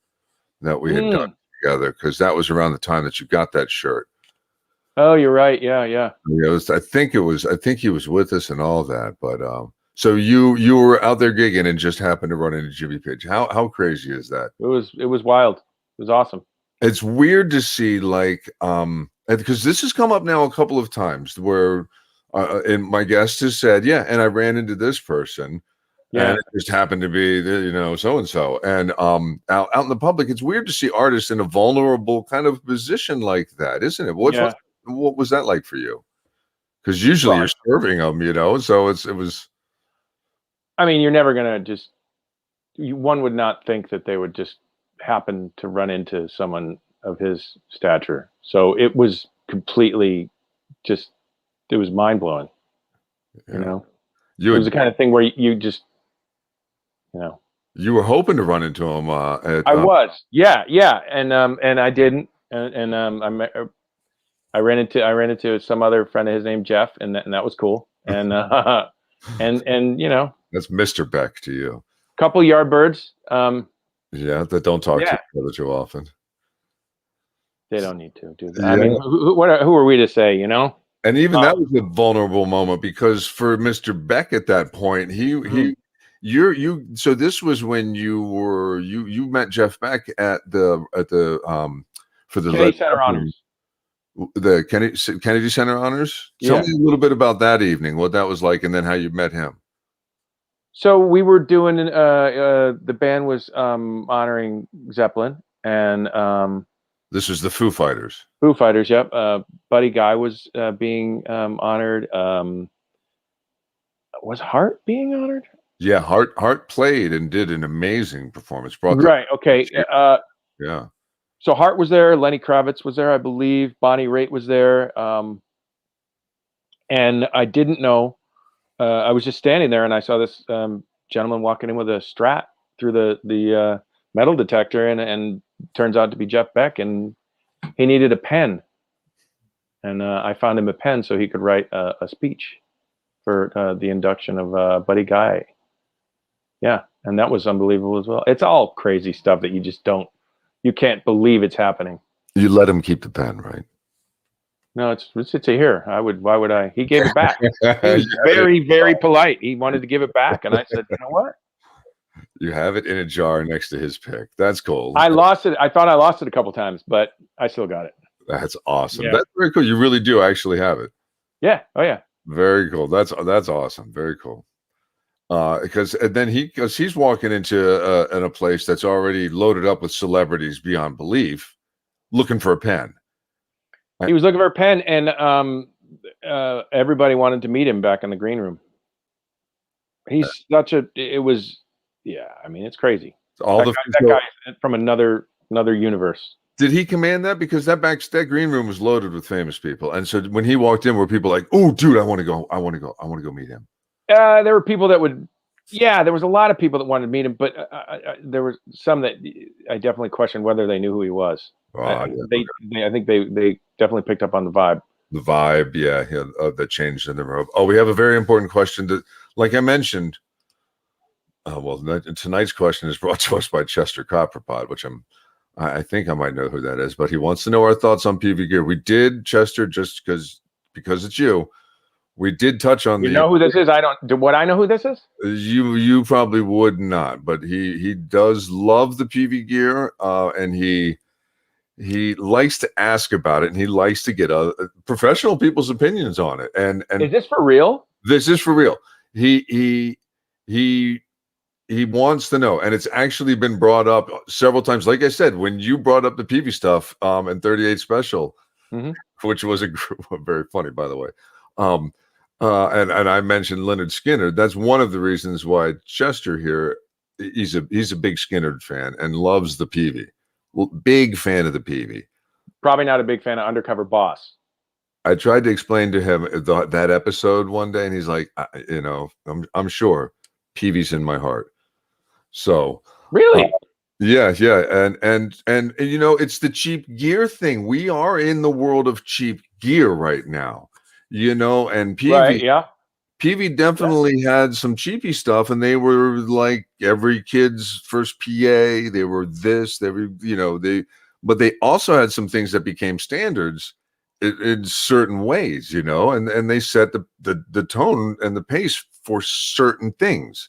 that we had done together, because that was around the time that you got that shirt. Oh, you're right. Yeah. I think he was with us and all that, but so you were out there gigging and just happened to run into Jimmy Page. How crazy is that? It was wild. It was awesome. It's weird to see, like, because this has come up now a couple of times where. And my guest has said, yeah, and I ran into this person, and it just happened to be, so and so. And out in the public, it's weird to see artists in a vulnerable kind of position like that, isn't it? What was that like for you? Because usually you're serving them, so it was. I mean, you're never gonna just. One would not think that they would just happen to run into someone of his stature. So it was completely just. It was mind blowing. It was the kind of thing where you just, You were hoping to run into him. I was, yeah, and I didn't, and I ran into some other friend of his named Jeff, and that was cool, and and that's Mr. Beck to you. Couple Yardbirds. That don't talk to each other too often. They don't need to do that. Yeah. I mean, who are we to say, And even that was a vulnerable moment, because for Mr. Beck at that point, so this was when you met Jeff Beck at the for the Kennedy Center Honors. The Kennedy Center Honors. Tell me a little bit about that evening, what that was like, and then how you met him. So we were doing the band was honoring Zeppelin, and this was the Foo Fighters. Foo Fighters, yep. Buddy Guy was being honored. Was Hart being honored? Yeah, Hart played and did an amazing performance. Right. Okay. Yeah. So Hart was there. Lenny Kravitz was there, I believe. Bonnie Raitt was there. And I didn't know. I was just standing there, and I saw this gentleman walking in with a Strat through the metal detector, and turns out to be Jeff Beck, and he needed a pen, and I found him a pen so he could write a speech for the induction of Buddy Guy. Yeah, and that was unbelievable as well. It's all crazy stuff that you can't believe it's happening. You let him keep the pen, right? No, it's here. Why would I? He gave it back. He was very, very polite. He wanted to give it back, and I said, you know what? You have it in a jar next to his pick. That's cool. I lost it. I thought I lost it a couple times, but I still got it. That's awesome. Yeah. That's very cool. You really do actually have it. Yeah. Oh yeah. Very cool. That's awesome. Very cool. Because then he's walking into in a place that's already loaded up with celebrities beyond belief, looking for a pen. He was looking for a pen, and everybody wanted to meet him back in the green room. He's I mean, it's crazy. That guy is from another universe. Did he command that? Because that green room was loaded with famous people, and so when he walked in, were people like, "Oh, dude, I want to go meet him." There were people that would. Yeah, there was a lot of people that wanted to meet him, but there were some that I definitely questioned whether they knew who he was. I think they definitely picked up on the vibe. The vibe, that changed in the room. Oh, we have a very important question that, like I mentioned. Tonight's question is brought to us by Chester Copperpot, which I think I might know who that is, but he wants to know our thoughts on PV gear. We did, Chester, just because it's you. We did touch on You know who this is? I don't. Would I know who this is? You probably would not, but he does love the PV gear, and he likes to ask about it, and he likes to get professional people's opinions on it. And is this for real? This is for real. He wants to know, and it's actually been brought up several times. Like I said, when you brought up the PV stuff in 38 Special, which was very funny, by the way. And I mentioned Leonard Skinner. That's one of the reasons why Chester here, he's a big Skinner fan and loves the PV. Big fan of the PV. Probably not a big fan of Undercover Boss. I tried to explain to him that episode one day, and he's like, I'm sure PV's in my heart. So really, yeah, and it's the cheap gear thing. We are in the world of cheap gear right now, and PV. Right, yeah. PV definitely had some cheapy stuff, and they were like every kid's first PA. They were this, but they also had some things that became standards in certain ways, and they set the tone and the pace for certain things.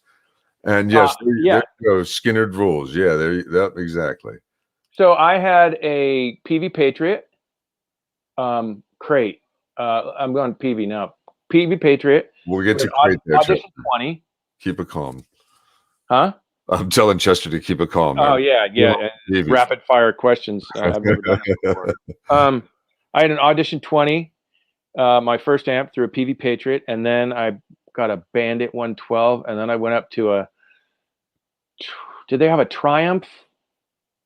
And yes, there you go, Skinnered rules. Yeah, exactly. So I had a PV Patriot crate. I'm going PV now. PV Patriot. We'll get to crate there. Audition 20. Keep it calm. Huh? I'm telling Chester to keep it calm. Oh yeah. Rapid fire questions. I've never done that before. I had an Audition 20, my first amp through a PV Patriot, and then I got a Bandit 112, and then I went up to did they have a Triumph?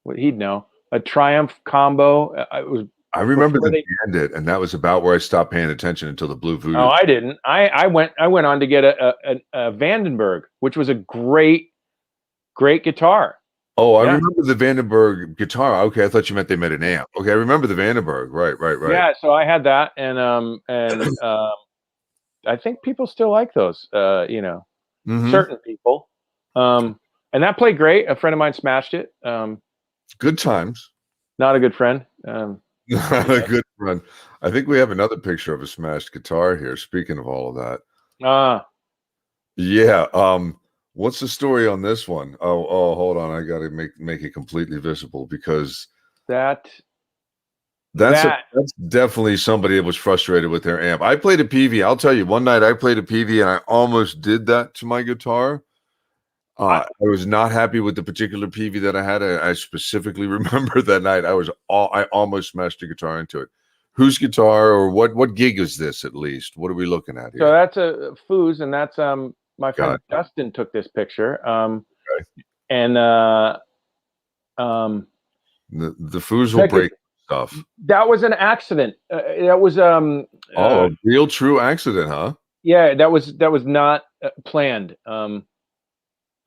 What he'd know. A Triumph combo. I remember the Bandit, and that was about where I stopped paying attention until the Blue Voodoo. No, I didn't. I went on to get a Vandenberg, which was a great guitar. Oh, I remember the Vandenberg guitar. Okay, I thought you meant they made an amp. Okay, I remember the Vandenberg. Right. Yeah, so I had that, and I think people still like those. Certain people. And that played great. A friend of mine smashed it. Good times. Not a good friend. Not a good friend. I think we have another picture of a smashed guitar here. Speaking of all of that. Yeah. What's the story on this one? Oh, hold on. I got to make it completely visible, because that's definitely somebody that was frustrated with their amp. I played a PV. I'll tell you, one night I played a PV and I almost did that to my guitar. I was not happy with the particular PV that I had. I specifically remember that night I almost smashed a guitar into it. Whose guitar, or what gig is this at least? What are we looking at here? So that's a Foo's, and that's my friend Dustin took this picture. And the Foo's will break stuff. That was an accident. That was a real true accident, huh? Yeah, that was not planned.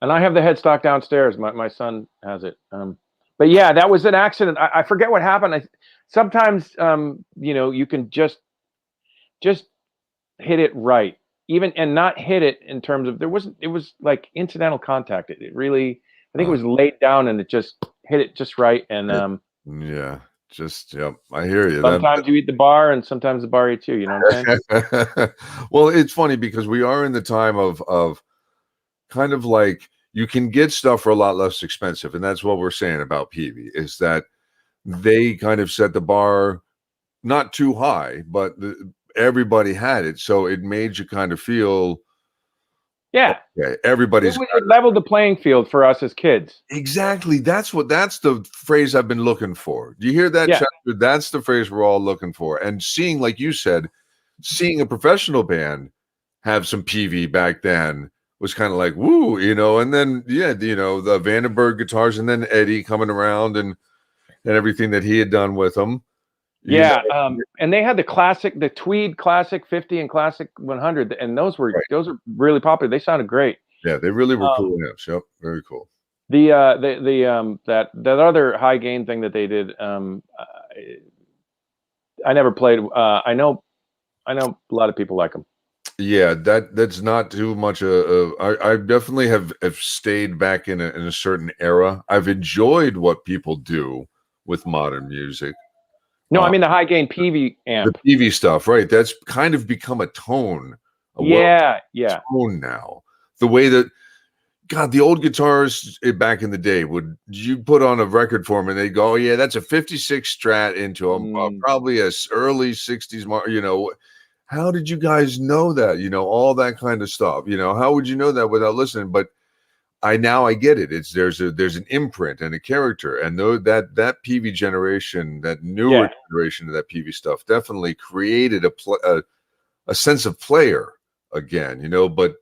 And I have the headstock downstairs. My son has it. But yeah, that was an accident. I forget what happened. Sometimes you can just hit it right, even, and not hit it in terms of it was like incidental contact. It really, I think it was laid down and it just hit it just right. And yeah, I hear you. Sometimes you eat the bar, and sometimes the bar eats you. You know what I'm saying? Well, it's funny because we are in the time of kind of like, you can get stuff for a lot less expensive, and that's what we're saying about PV, is that they kind of set the bar not too high, but everybody had it, so it made you kind of feel, okay, everybody's it leveled the playing field for us as kids. Exactly. That's the phrase I've been looking for. Do you hear that, Chester? That's the phrase we're all looking for. And seeing, like you said, seeing a professional band have some PV back then was kind of like, woo, and then the Vandenberg guitars, and then Eddie coming around and everything that he had done with them. And they had the Tweed Classic 50 and Classic 100, and those were really popular. They sounded great. Yeah, they really were cool amps. Yep, very cool. That other high gain thing that they did, I never played. I know a lot of people like them. Yeah, that's not too much. I definitely have stayed back in a certain era. I've enjoyed what people do with modern music. No, I mean the high gain PV amp. The PV stuff, right? That's kind of become a tone. Yeah. Tone now. The way that, God, the old guitars back in the day you put on a record for them and they'd go, oh yeah, that's a 56 Strat into probably a early 60s, you know. How did you guys know that? You know, all that kind of stuff. You know, how would you know that without listening? But I get it. There's an imprint and a character, and that PV generation, that newer generation of that PV stuff, definitely created a sense of player again. You know, but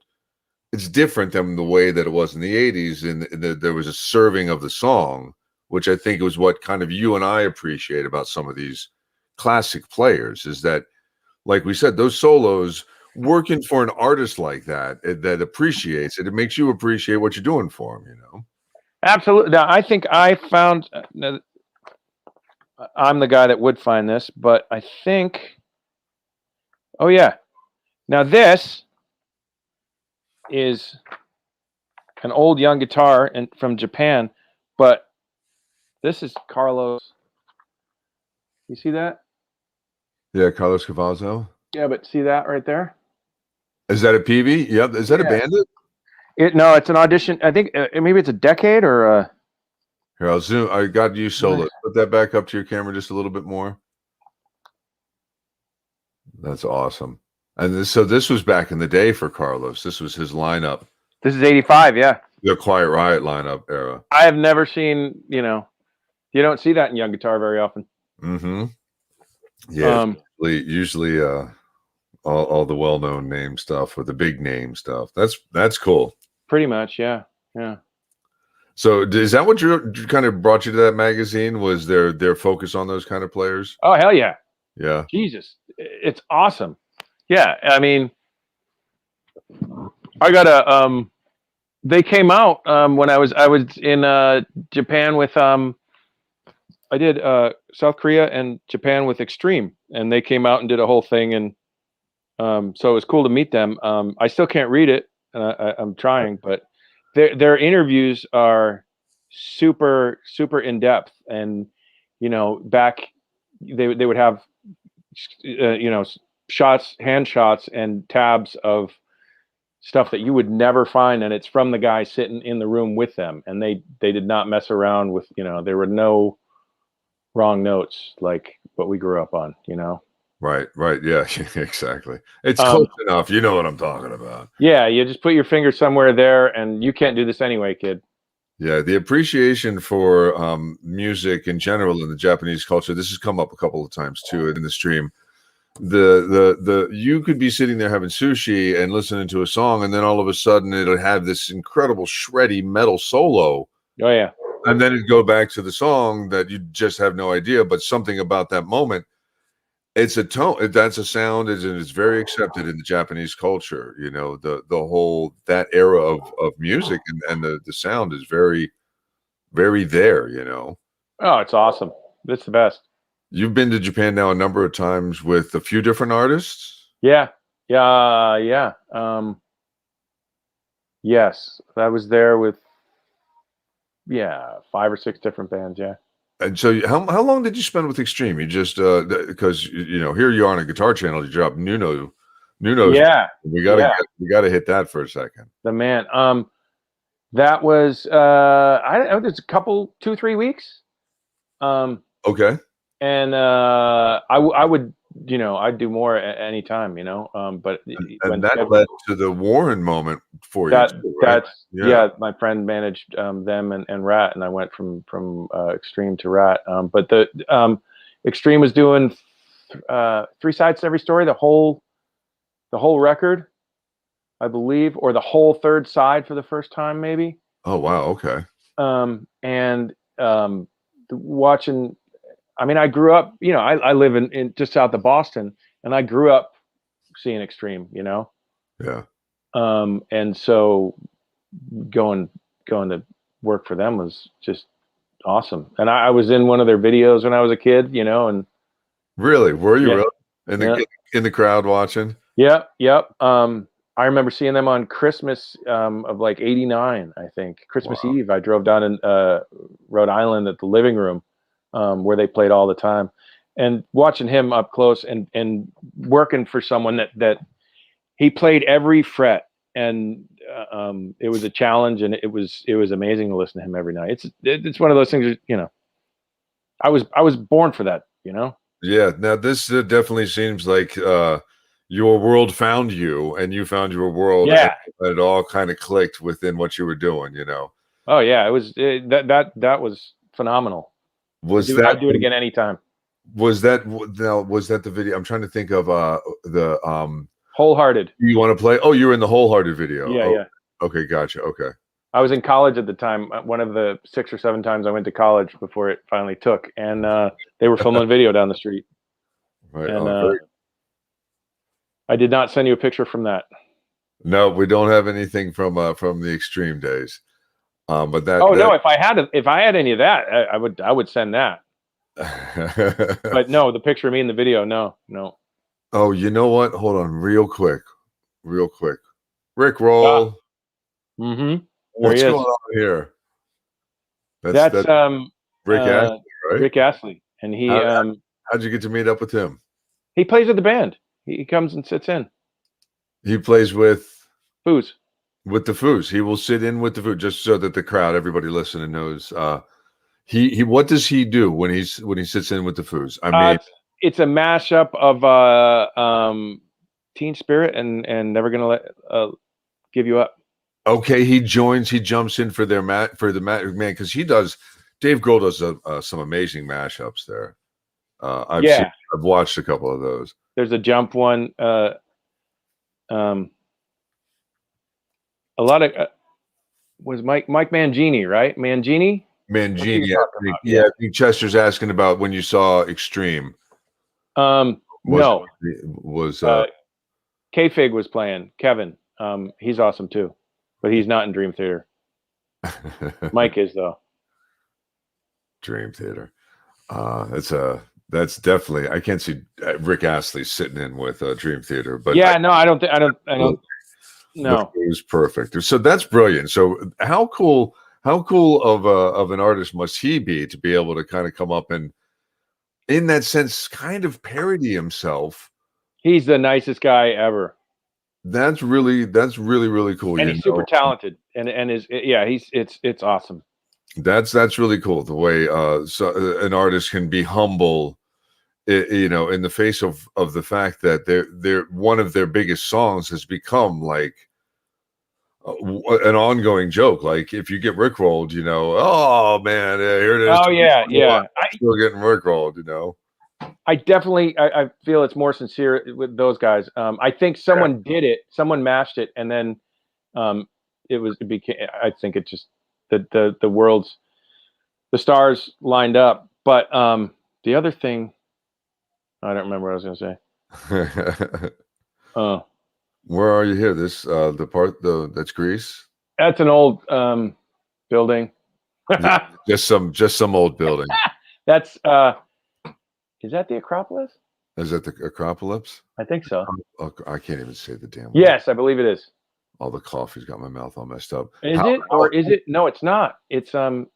it's different than the way that it was in the 80s. And there was a serving of the song, which I think was what kind of you and I appreciate about some of these classic players, is that, like we said, those solos, working for an artist like that appreciates it. It makes you appreciate what you're doing for them, you know? Absolutely. Now, I think I found, I'm the guy that would find this, but I think, oh yeah. Now this is an old young guitar from Japan, but this is Carlos. You see that? Yeah, Carlos Cavazo. Yeah, but see that right there? Is that a PV? Yep. Is that a Bandit? No, it's an audition. I think maybe it's a Decade or Here, I'll zoom. I got you solo. Put that back up to your camera just a little bit more. That's awesome. And so this was back in the day for Carlos. This was his lineup. This is 85, yeah. The Quiet Riot lineup era. I have never seen, you don't see that in young guitar very often. Mm-hmm. Yeah, usually all the well-known name stuff or the big name stuff. That's cool. Pretty much, yeah. So is that what kind of brought you to that magazine? Was their focus on those kind of players? Oh hell yeah. Yeah. Jesus, it's awesome. Yeah, I mean, I got a they came out when I was in Japan with I did South Korea and Japan with Extreme, and they came out and did a whole thing, and so it was cool to meet them. I still can't read it, I'm trying, but their interviews are super in depth, and back they would have hand shots and tabs of stuff that you would never find, and it's from the guy sitting in the room with them, and they did not mess around with, there were no wrong notes like what we grew up on, Right. Yeah, exactly. It's close enough. You know what I'm talking about. Yeah, you just put your finger somewhere there, and you can't do this anyway, kid. Yeah, the appreciation for music in general in the Japanese culture. This has come up a couple of times too in the stream. The you could be sitting there having sushi and listening to a song, and then all of a sudden it'll have this incredible shreddy metal solo. Oh yeah. And then it'd go back to the song that you just have no idea, but something about that moment, it's a tone. That's a sound, and it's very accepted in the Japanese culture. The whole that era of music and the sound is very, very there. Oh, it's awesome. It's the best. You've been to Japan now a number of times with a few different artists. Yeah. Yes, I was there with 5 or 6 different bands. Yeah. And so, how long did you spend with Extreme? You just because here you are on a guitar channel. You drop Nuno. Yeah. We gotta hit that for a second. The man. That was it's a couple 2-3 weeks. Okay. And I would, I'd do more at any time, but and that led to the Warren moment for you. Right? My friend managed them and Ratt, and I went from Extreme to Ratt. But the Extreme was doing 3 sides to every story, the whole record, I believe, or the whole 3rd side for the first time, maybe. Oh wow, okay. And watching. I mean, I grew up, I live in just south of Boston, and I grew up seeing Extreme, Yeah. And so going to work for them was just awesome. And I was in one of their videos when I was a kid, and really, were you really in the crowd watching? Yep. I remember seeing them on Christmas of like '89, I think. Christmas Eve. I drove down in Rhode Island at the living room. Where they played all the time, and watching him up close and working for someone that he played every fret, and it was a challenge, and it was amazing to listen to him every night. It's one of those things, you know, I was born for that, you know. Yeah. Now this definitely seems like your world found you, and you found your world. Yeah. And it all kind of clicked within what you were doing, you know. Oh yeah, it was that was phenomenal. I'd do it again anytime. Was that the video? I'm trying to think of the Wholehearted. You want to play? Oh, you were in the Wholehearted video. Yeah, oh, yeah. Okay, gotcha. Okay. I was in college at the time. One of the 6 or 7 times I went to college before it finally took, and they were filming a video down the street. Right. And I did not send you a picture from that. No, we don't have anything from the Extreme days. But that. Oh no! If I had any of that, I would send that. But no, the picture of me in the video, no. Oh, you know what? Hold on, real quick. Rick Roll. Mm-hmm. What's going on here? That's Rick Astley, right? Rick Astley, and he. How'd you get to meet up with him? He plays with the band. He comes and sits in. He plays with Foos. With the Foos. He will sit in with the Foos, just so that the crowd, everybody listening, knows. He what does he do when he sits in with the Foos? I mean, it's a mashup of Teen Spirit and Never Gonna Let Give You Up. Okay, he jumps in for the man, because he does. Dave Grohl does some amazing mashups there. I've watched a couple of those. There's a Jump one. A lot of was Mike Mangini, right? Mangini. I think Chester's asking about when you saw Extreme. No, was K-Fig was playing Kevin. He's awesome too, but he's not in Dream Theater. Mike is though. Dream Theater. That's definitely. I can't see Rick Astley sitting in with Dream Theater, but yeah, I don't. No, it was perfect. So that's brilliant. So how cool of an artist must he be to be able to kind of come up and, in that sense, kind of parody himself? He's the nicest guy ever. That's really cool. And he's super talented, and it's awesome. That's really cool. The way an artist can be humble, in the face of the fact that they're one of their biggest songs has become like an ongoing joke. Like if you get rickrolled, oh man, here it is. Oh yeah. I'm still getting rickrolled, I definitely I feel it's more sincere with those guys. I think someone did it, someone mashed it, and then it became. I think it just the stars lined up. But the other thing, I don't remember what I was going to say. Where are you here? This that's Greece. That's an old building. just some old building. That's is that the Acropolis? Is that the Acropolis? I think so. I can't even say the damn word. Yes, I believe it is. All the coffee's got my mouth all messed up. Is it? No, it's not. It's Hold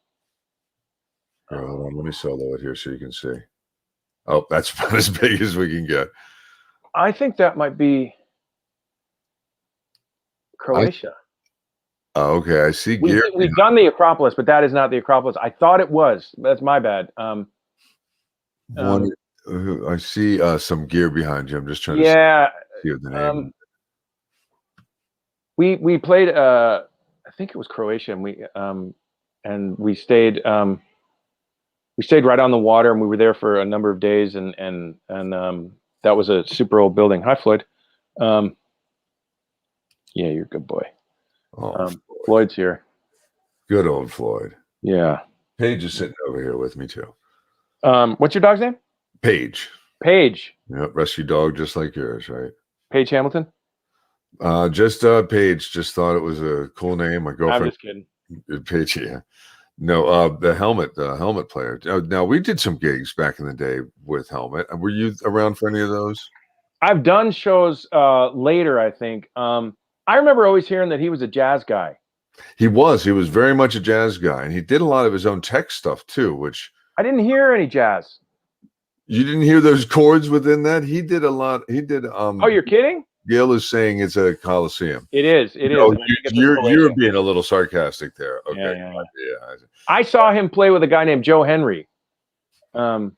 on, let me solo it here so you can see. Oh, that's about as big as we can get. I think that might be Croatia. Okay, I see. We've done the Acropolis, but that is not the Acropolis. I thought it was. That's my bad. I see some gear behind you. I'm just trying to see the name. We played. I think it was Croatia, and we stayed. We stayed right on the water, and we were there for a number of days, and that was a super old building. Hi, Floyd. Yeah, you're a good boy. Floyd's here. Good old Floyd. Yeah. Paige is sitting over here with me too. What's your dog's name? Paige. Paige. Yeah, rescue dog, just like yours, right? Paige Hamilton. Just Paige. Just thought it was a cool name. My girlfriend. I'm just kidding. Paige, yeah. No, the helmet player. Now we did some gigs back in the day with Helmet. Were you around for any of those? I've done shows later, I think. I remember always hearing that he was a jazz guy. He was very much a jazz guy, and he did a lot of his own tech stuff too, which I didn't hear any jazz. You didn't hear those chords within that? He did a lot. He did. Oh, you're kidding? Gail is saying it's a Coliseum. It is. It is. No, And I think it's in you're Croatia. being a little sarcastic there. Okay. Yeah. I saw him play with a guy named Joe Henry. Joe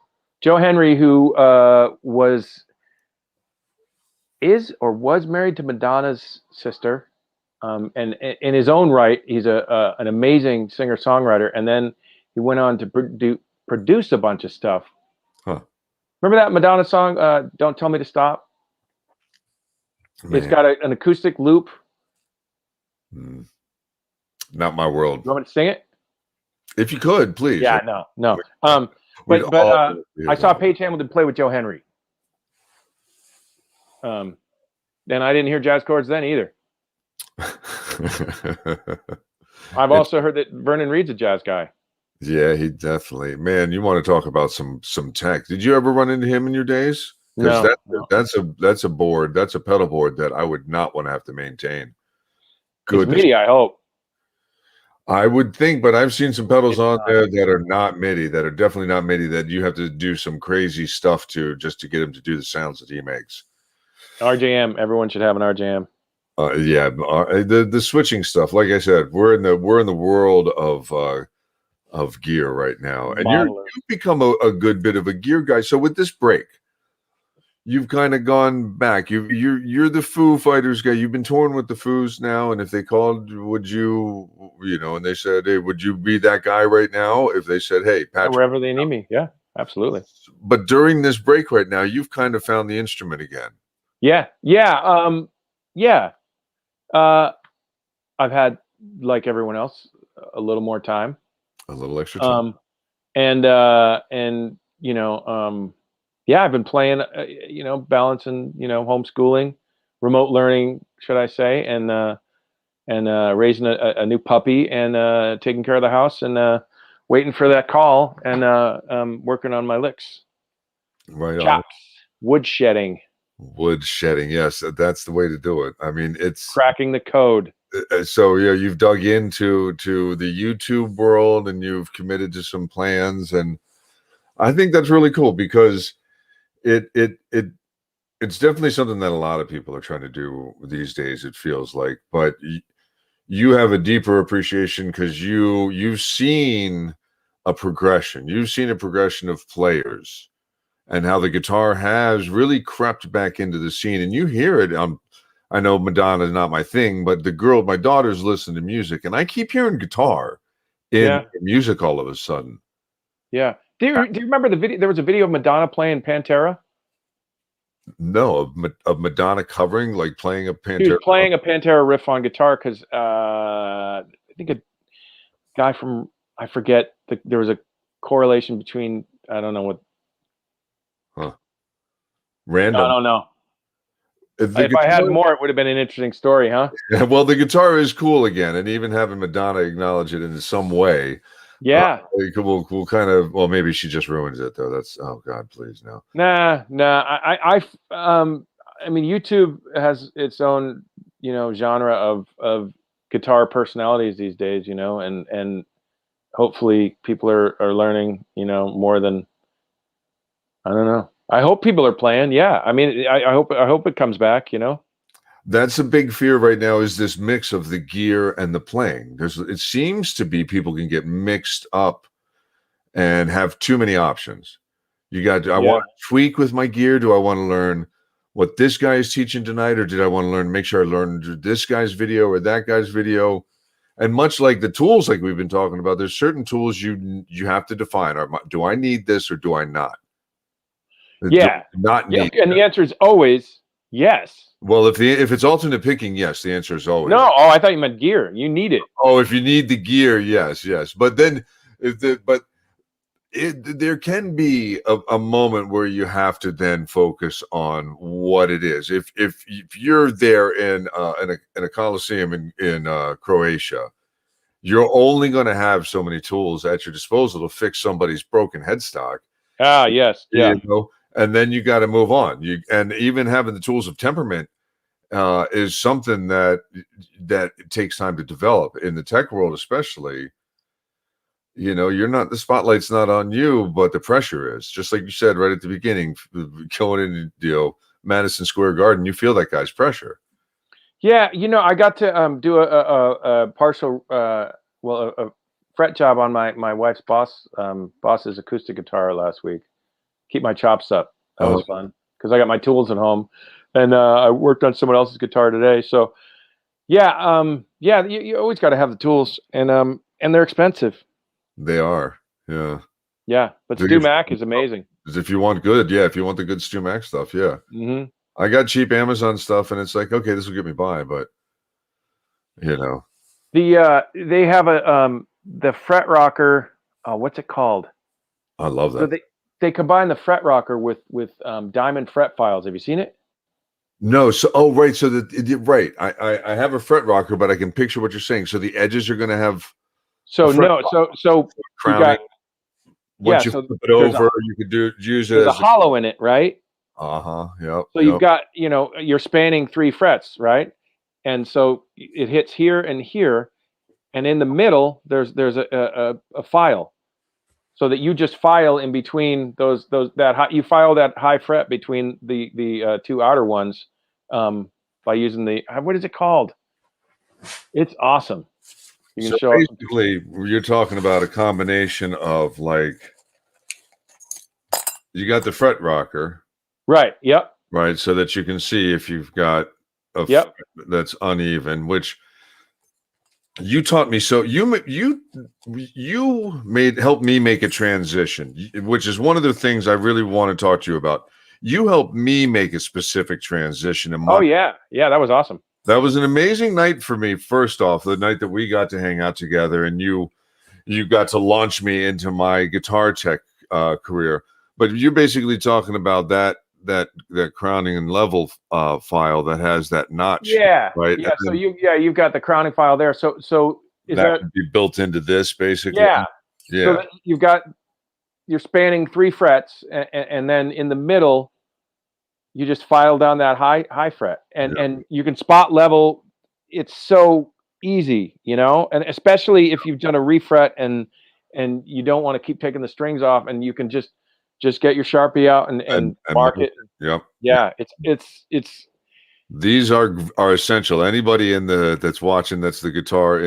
Henry, who was married to Madonna's sister, and in his own right, he's an amazing singer-songwriter. And then he went on to produce a bunch of stuff. Huh. Remember that Madonna song, "Don't Tell Me to Stop"? Man. It's got an acoustic loop. Not my world. You want me to sing it? If you could, please. Yeah, no. But I saw Paige Hamilton play with Joe Henry. And I didn't hear jazz chords then either. I've also heard that Vernon Reed's a jazz guy. Yeah, he definitely. Man, you want to talk about some tech? Did you ever run into him in your days? No. That's a board. That's a pedal board that I would not want to have to maintain. Good. MIDI, I hope. I would think, but I've seen some pedals on there that are not MIDI, that are definitely not MIDI, that you have to do some crazy stuff to just to get him to do the sounds that he makes. RJM. Everyone should have an RJM. Yeah, the switching stuff. Like I said, we're in the world of gear right now, and you've become a good bit of a gear guy. So with this break, you've kind of gone back. You're the Foo Fighters guy. You've been touring with the Foos now, and if they called, would you and they said, hey, would you be that guy right now? If they said, hey, Patrick, wherever they need me, yeah, absolutely. But during this break right now, you've kind of found the instrument again. Yeah. I've had, like everyone else, a little more time, a little extra time, yeah, I've been playing, balancing, homeschooling, remote learning, should I say, and raising a new puppy and taking care of the house and waiting for that call and working on my licks. Right. Chops, wood shedding, yes, that's the way to do it. I mean, it's cracking the code. So yeah, you've dug into the YouTube world and you've committed to some plans, and I think that's really cool because it's definitely something that a lot of people are trying to do these days, it feels like, but you have a deeper appreciation because you've seen a progression. You've seen a progression of players and how the guitar has really crept back into the scene, and you hear it. I know Madonna is not my thing, but my daughters listen to music, and I keep hearing guitar in music all of a sudden. Yeah. Do you remember the video? There was a video of Madonna playing Pantera. No, of Madonna covering, like playing a Pantera. She was playing a Pantera riff on guitar because I think a guy from, I forget, there was a correlation between, I don't know what. Huh. Random. I don't know. If I had more, it would have been an interesting story, huh? Yeah, well, the guitar is cool again, and even having Madonna acknowledge it in some way. Yeah. We'll kind of, well, maybe she just ruins it though. That's, oh God, please no. Nah. I mean, YouTube has its own, genre of guitar personalities these days, and hopefully people are learning, more than, I don't know. I hope people are playing. Yeah. I mean, I hope it comes back, That's a big fear right now, is this mix of the gear and the playing. It seems to be people can get mixed up and have too many options. I want to tweak with my gear. Do I want to learn what this guy is teaching tonight, or did I want to make sure I learned this guy's video or that guy's video? And much like the tools, like we've been talking about, there's certain tools you have to define. Do I need this or do I not? Yeah. Not need. And the answer is always yes. Well, if it's alternate picking, yes, the answer is always. No, I thought you meant gear. You need it. Oh, if you need the gear, yes. But then, there can be a moment where you have to then focus on what it is. If you're there in a coliseum in Croatia, you're only going to have so many tools at your disposal to fix somebody's broken headstock. Ah, yes, yeah. And then you got to move on. And even having the tools of temperament is something that it takes time to develop in the tech world, especially. you're not, the spotlight's not on you, but the pressure is. Just like you said right at the beginning, going in, Madison Square Garden, you feel that guy's pressure. Yeah, I got to do a partial, a fret job on my wife's boss's acoustic guitar last week. Keep my chops up. That was fun because I got my tools at home, and I worked on someone else's guitar today. So, yeah, you always got to have the tools, and they're expensive. They are, yeah. Yeah, but Stu Mac is amazing. If you want the good Stu Mac stuff, yeah. Mm-hmm. I got cheap Amazon stuff, and it's like, okay, this will get me by, but they have the fret rocker. What's it called? I love that. So they combine the fret rocker with diamond fret files. Have you seen it? No. So right. So right. I have a fret rocker, but I can picture what you're saying. So the edges are going to have. So no. So crowning. Once you so flip it over, you could use it. There's a hollow in it, right? Yep. So you've got, you're spanning 3 frets, right? And so it hits here and here, and in the middle there's a file, so that you just file in between you file that high fret between the 2 outer ones by using what is it called? It's awesome. You can show basically, you're talking about a combination of you got the fret rocker. Right. Yep. Right. So that you can see if you've got a fret that's uneven, which you taught me. So you helped me make a transition, which is one of the things I really want to talk to you about. You helped me make a specific transition. Yeah. That was awesome. That was an amazing night for me. First off, the night that we got to hang out together, and you got to launch me into my guitar tech career. But you're basically talking about that crowning and level file that has that notch. Yeah. Right. Yeah. So you've got the crowning file there. So is that could be built into this basically? Yeah. Yeah. So you're spanning 3 frets, and then in the middle, you just file down that high fret, and you can spot level. It's so easy, and especially if you've done a refret and you don't want to keep taking the strings off, and you can just get your Sharpie out and mark it. Yep. Yeah, it's these are essential. Anybody that's watching, that's the guitar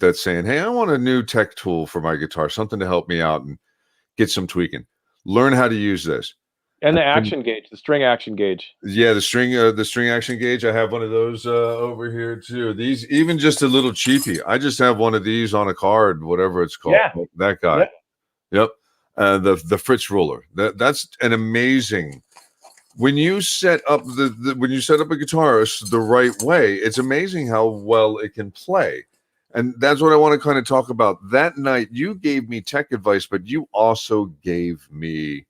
that's saying, hey, I want a new tech tool for my guitar, something to help me out and get some tweaking. Learn how to use this. And the action gauge, the string action gauge. Yeah, the string action gauge. I have one of those over here too. These, even just a little cheapie. I just have one of these on a card, whatever it's called. Yeah. That guy. Yep. The Fritz ruler. That's an amazing. When you set up when you set up a guitar the right way, it's amazing how well it can play. And that's what I want to kind of talk about. That night, you gave me tech advice, but you also gave me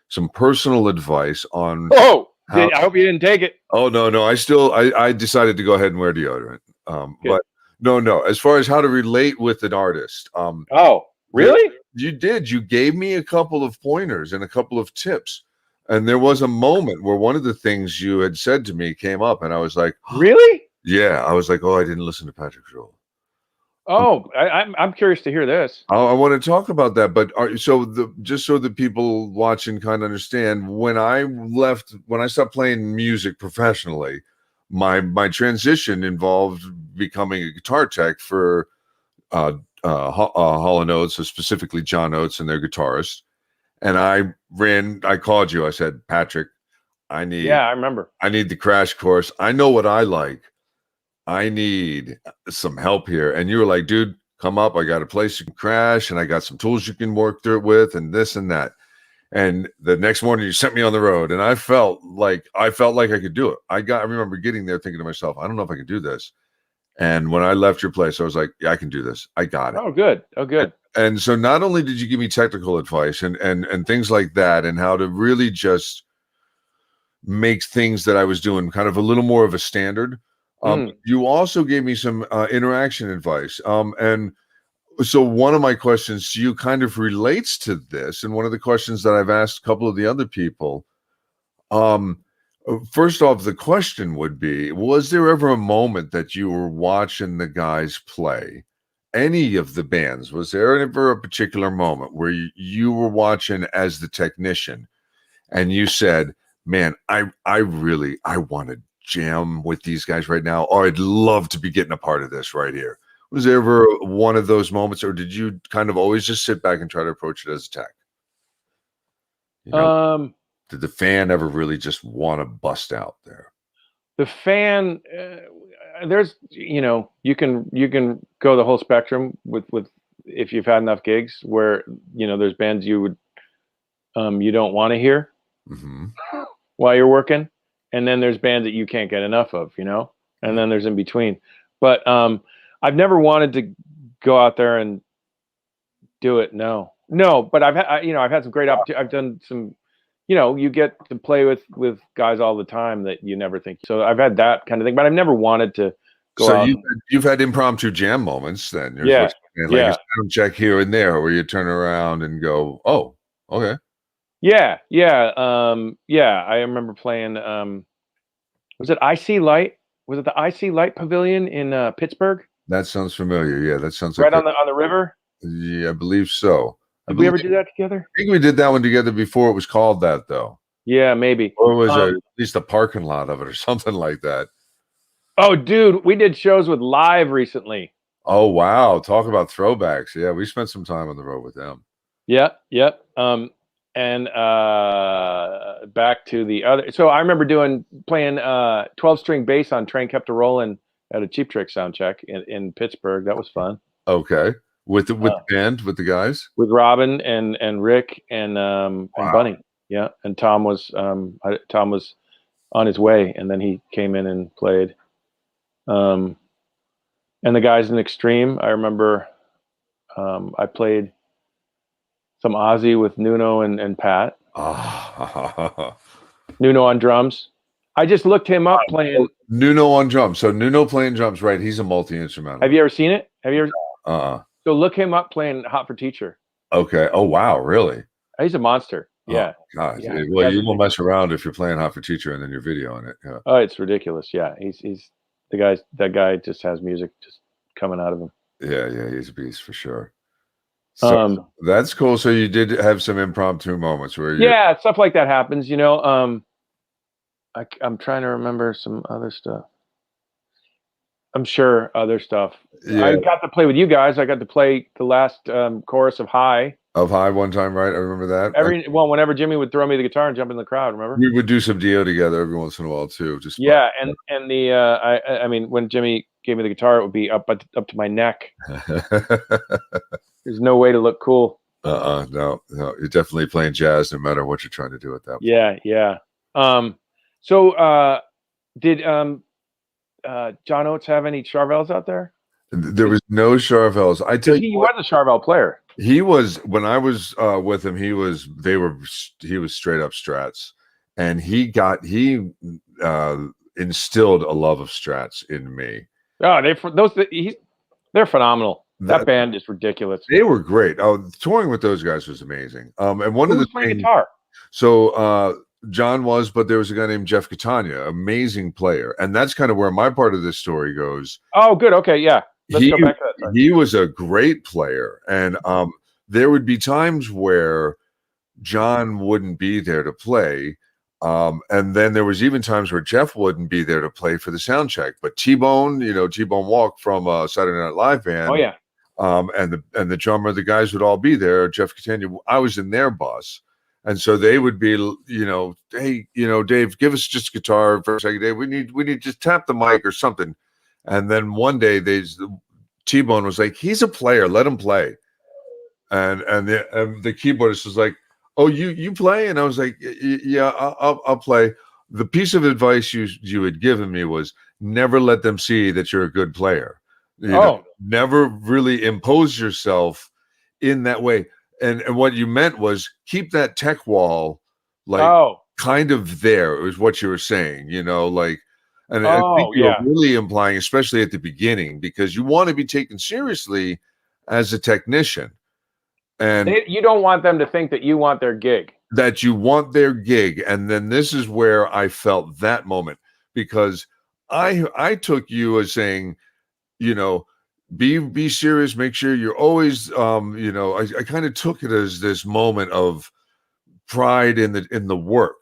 some personal advice on. I hope you didn't take it. Oh no, I decided to go ahead and wear deodorant. But no. As far as how to relate with an artist. Really? You did. You gave me a couple of pointers and a couple of tips. And there was a moment where one of the things you had said to me came up, and I was like, really? Yeah. I was like, I didn't listen to Patrick Joel. I'm curious to hear this. I want to talk about that, but just so the people watching kind of understand, when I stopped playing music professionally, my transition involved becoming a guitar tech for Hall & Oates, so specifically John Oates and their guitarist. And I called you. I said, Patrick, I remember. I need the crash course. I know what I like. I need some help here. And you were like, dude, come up. I got a place you can crash, and I got some tools you can work through it with, and this and that. And the next morning you sent me on the road, and I felt like I could do it. I remember getting there thinking to myself, I don't know if I can do this. And when I left your place, I was like, yeah, I can do this. I got it. Oh, good. And so not only did you give me technical advice and things like that, and how to really just make things that I was doing kind of a little more of a standard. You also gave me some interaction advice. And so one of my questions to you kind of relates to this. And one of the questions that I've asked a couple of the other people, first off, the question would be, was there ever a moment that you were watching the guys play any of the bands, was there ever a particular moment where you were watching as the technician and you said, man, I want to jam with these guys right now, or I'd love to be getting a part of this right here? Was there ever one of those moments, or did you kind of always just sit back and try to approach it as a tech? You know, did the fan ever really just want to bust out there? The fan, there's, you can go the whole spectrum with if you've had enough gigs where, there's bands you would, you don't want to hear while you're working. And then there's bands that you can't get enough of, and then there's in between. But I've never wanted to go out there and do it. No, but I've had some great opportunities. I've done some, you get to play with guys all the time that you never think. So I've had that kind of thing, but I've never wanted to go out. So you've had impromptu jam moments then. Yeah. Like a sound check here and there where you turn around and go, oh, okay. Yeah. I remember playing, was it IC Light? Was it the IC Light Pavilion in Pittsburgh? That sounds familiar. Yeah, that sounds right like on the river. Yeah, I believe so. Did we ever do that together? I think we did that one together before it was called that, though. Yeah, maybe. Or was it at least a parking lot of it or something like that? Oh, dude, we did shows with Live recently. Oh, wow. Talk about throwbacks. Yeah, we spent some time on the road with them. Yeah. And back to the other. So I remember playing 12-string bass on Train Kept a Rollin' at a Cheap Trick sound check in Pittsburgh. That was fun. Okay. With the band, with the guys? With Robin and Rick and Bunny. Yeah. And Tom was on his way, and then he came in and played. And the guys in Extreme, I remember I played some Ozzy with Nuno and Pat. Nuno on drums. I just looked him up playing. Nuno on drums. So Nuno playing drums, right? He's a multi-instrumental. Have you ever seen it? Have you ever? So look him up playing Hot for Teacher. Okay. Oh, wow. Really? He's a monster. Yeah. Oh, God. Yeah. Well, you won't mess around if you're playing Hot for Teacher and then you're videoing it. Yeah. Oh, it's ridiculous. Yeah. He's that guy just has music just coming out of him. Yeah. He's a beast for sure. So that's cool. So you did have some impromptu moments where stuff like that happens, I'm trying to remember some other stuff. I'm sure other stuff. Yeah. I got to play with you guys. I got to play the last chorus of High. One time, right? I remember that. Whenever Jimmie would throw me the guitar and jump in the crowd, remember? We would do some Dio together every once in a while too. And when Jimmie gave me the guitar, it would be up to my neck. There's no way to look cool. No. You're definitely playing jazz no matter what you're trying to do at that point. Yeah. So did John Oates have any Charvels out there? There was no Charvels. He was a Charvel player. He was, when I was with him, he was straight up Strats, and he instilled a love of Strats in me. Oh, they're phenomenal. That band is ridiculous. They were great. Oh, touring with those guys was amazing. And one of the playing guitar. So John was, but there was a guy named Jeff Catania, amazing player, and that's kind of where my part of this story goes. Oh, good. Okay, yeah. Let's go back to that. He was a great player, and there would be times where John wouldn't be there to play. And then there was even times where Jeff wouldn't be there to play for the sound check. But T-Bone Walk from Saturday Night Live band. Oh yeah. And the drummer, the guys would all be there. Jeff Catania. I was in their bus, and so they would be, hey, Dave, give us just guitar for a second. Dave, we need just tap the mic or something. And then one day T-Bone was like, he's a player, let him play. And the keyboardist was like, oh, you play? And I was like, yeah, I'll play. The piece of advice you had given me was never let them see that you're a good player. Never really impose yourself in that way. And what you meant was keep that tech wall kind of there. It was what you were saying, and I think you're really implying, especially at the beginning, because you want to be taken seriously as a technician. And you don't want them to think that you want their gig. That you want their gig. And then this is where I felt that moment, because I took you as saying, be serious. Make sure you're always, I kind of took it as this moment of pride in the work,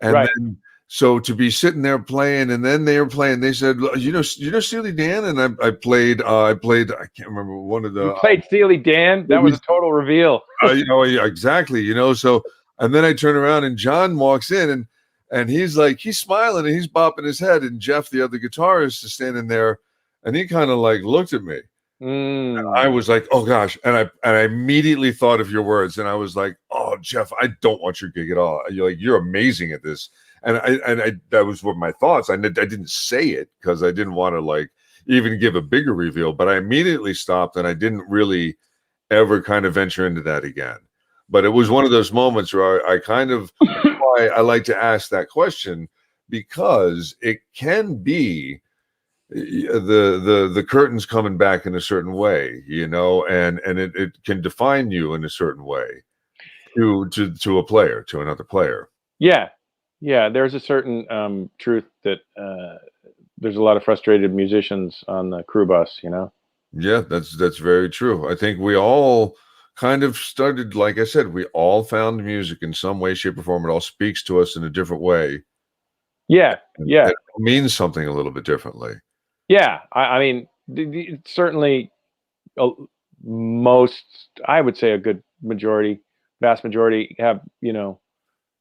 and Right. then so to be sitting there playing, and then they were playing. They said, Steely Dan, and I played. I can't remember one of the. You played Steely Dan. That was a total reveal. Yeah, exactly. So, and then I turn around and John walks in, and he's like, he's smiling and he's bopping his head, and Jeff, the other guitarist, is standing there, and he kind of like looked at me. I was like, oh gosh, and I immediately thought of your words, and I was like, oh Jeff, I don't want your gig at all. You're amazing at this, and I that was what my thoughts. I didn't say it because I didn't want to like even give a bigger reveal, but I immediately stopped, and I didn't really ever kind of venture into that again. But it was one of those moments where I kind of why I like to ask that question, because it can be the curtains coming back in a certain way, and it can define you in a certain way to a player, to another player. Yeah. There's a certain truth that there's a lot of frustrated musicians on the crew bus. Yeah, that's very true. I think we all kind of started, like I said, we all found music in some way, shape, or form. It all speaks to us in a different way. Yeah. It means something a little bit differently. Yeah, I mean, certainly, most, I would say, a good majority, vast majority, have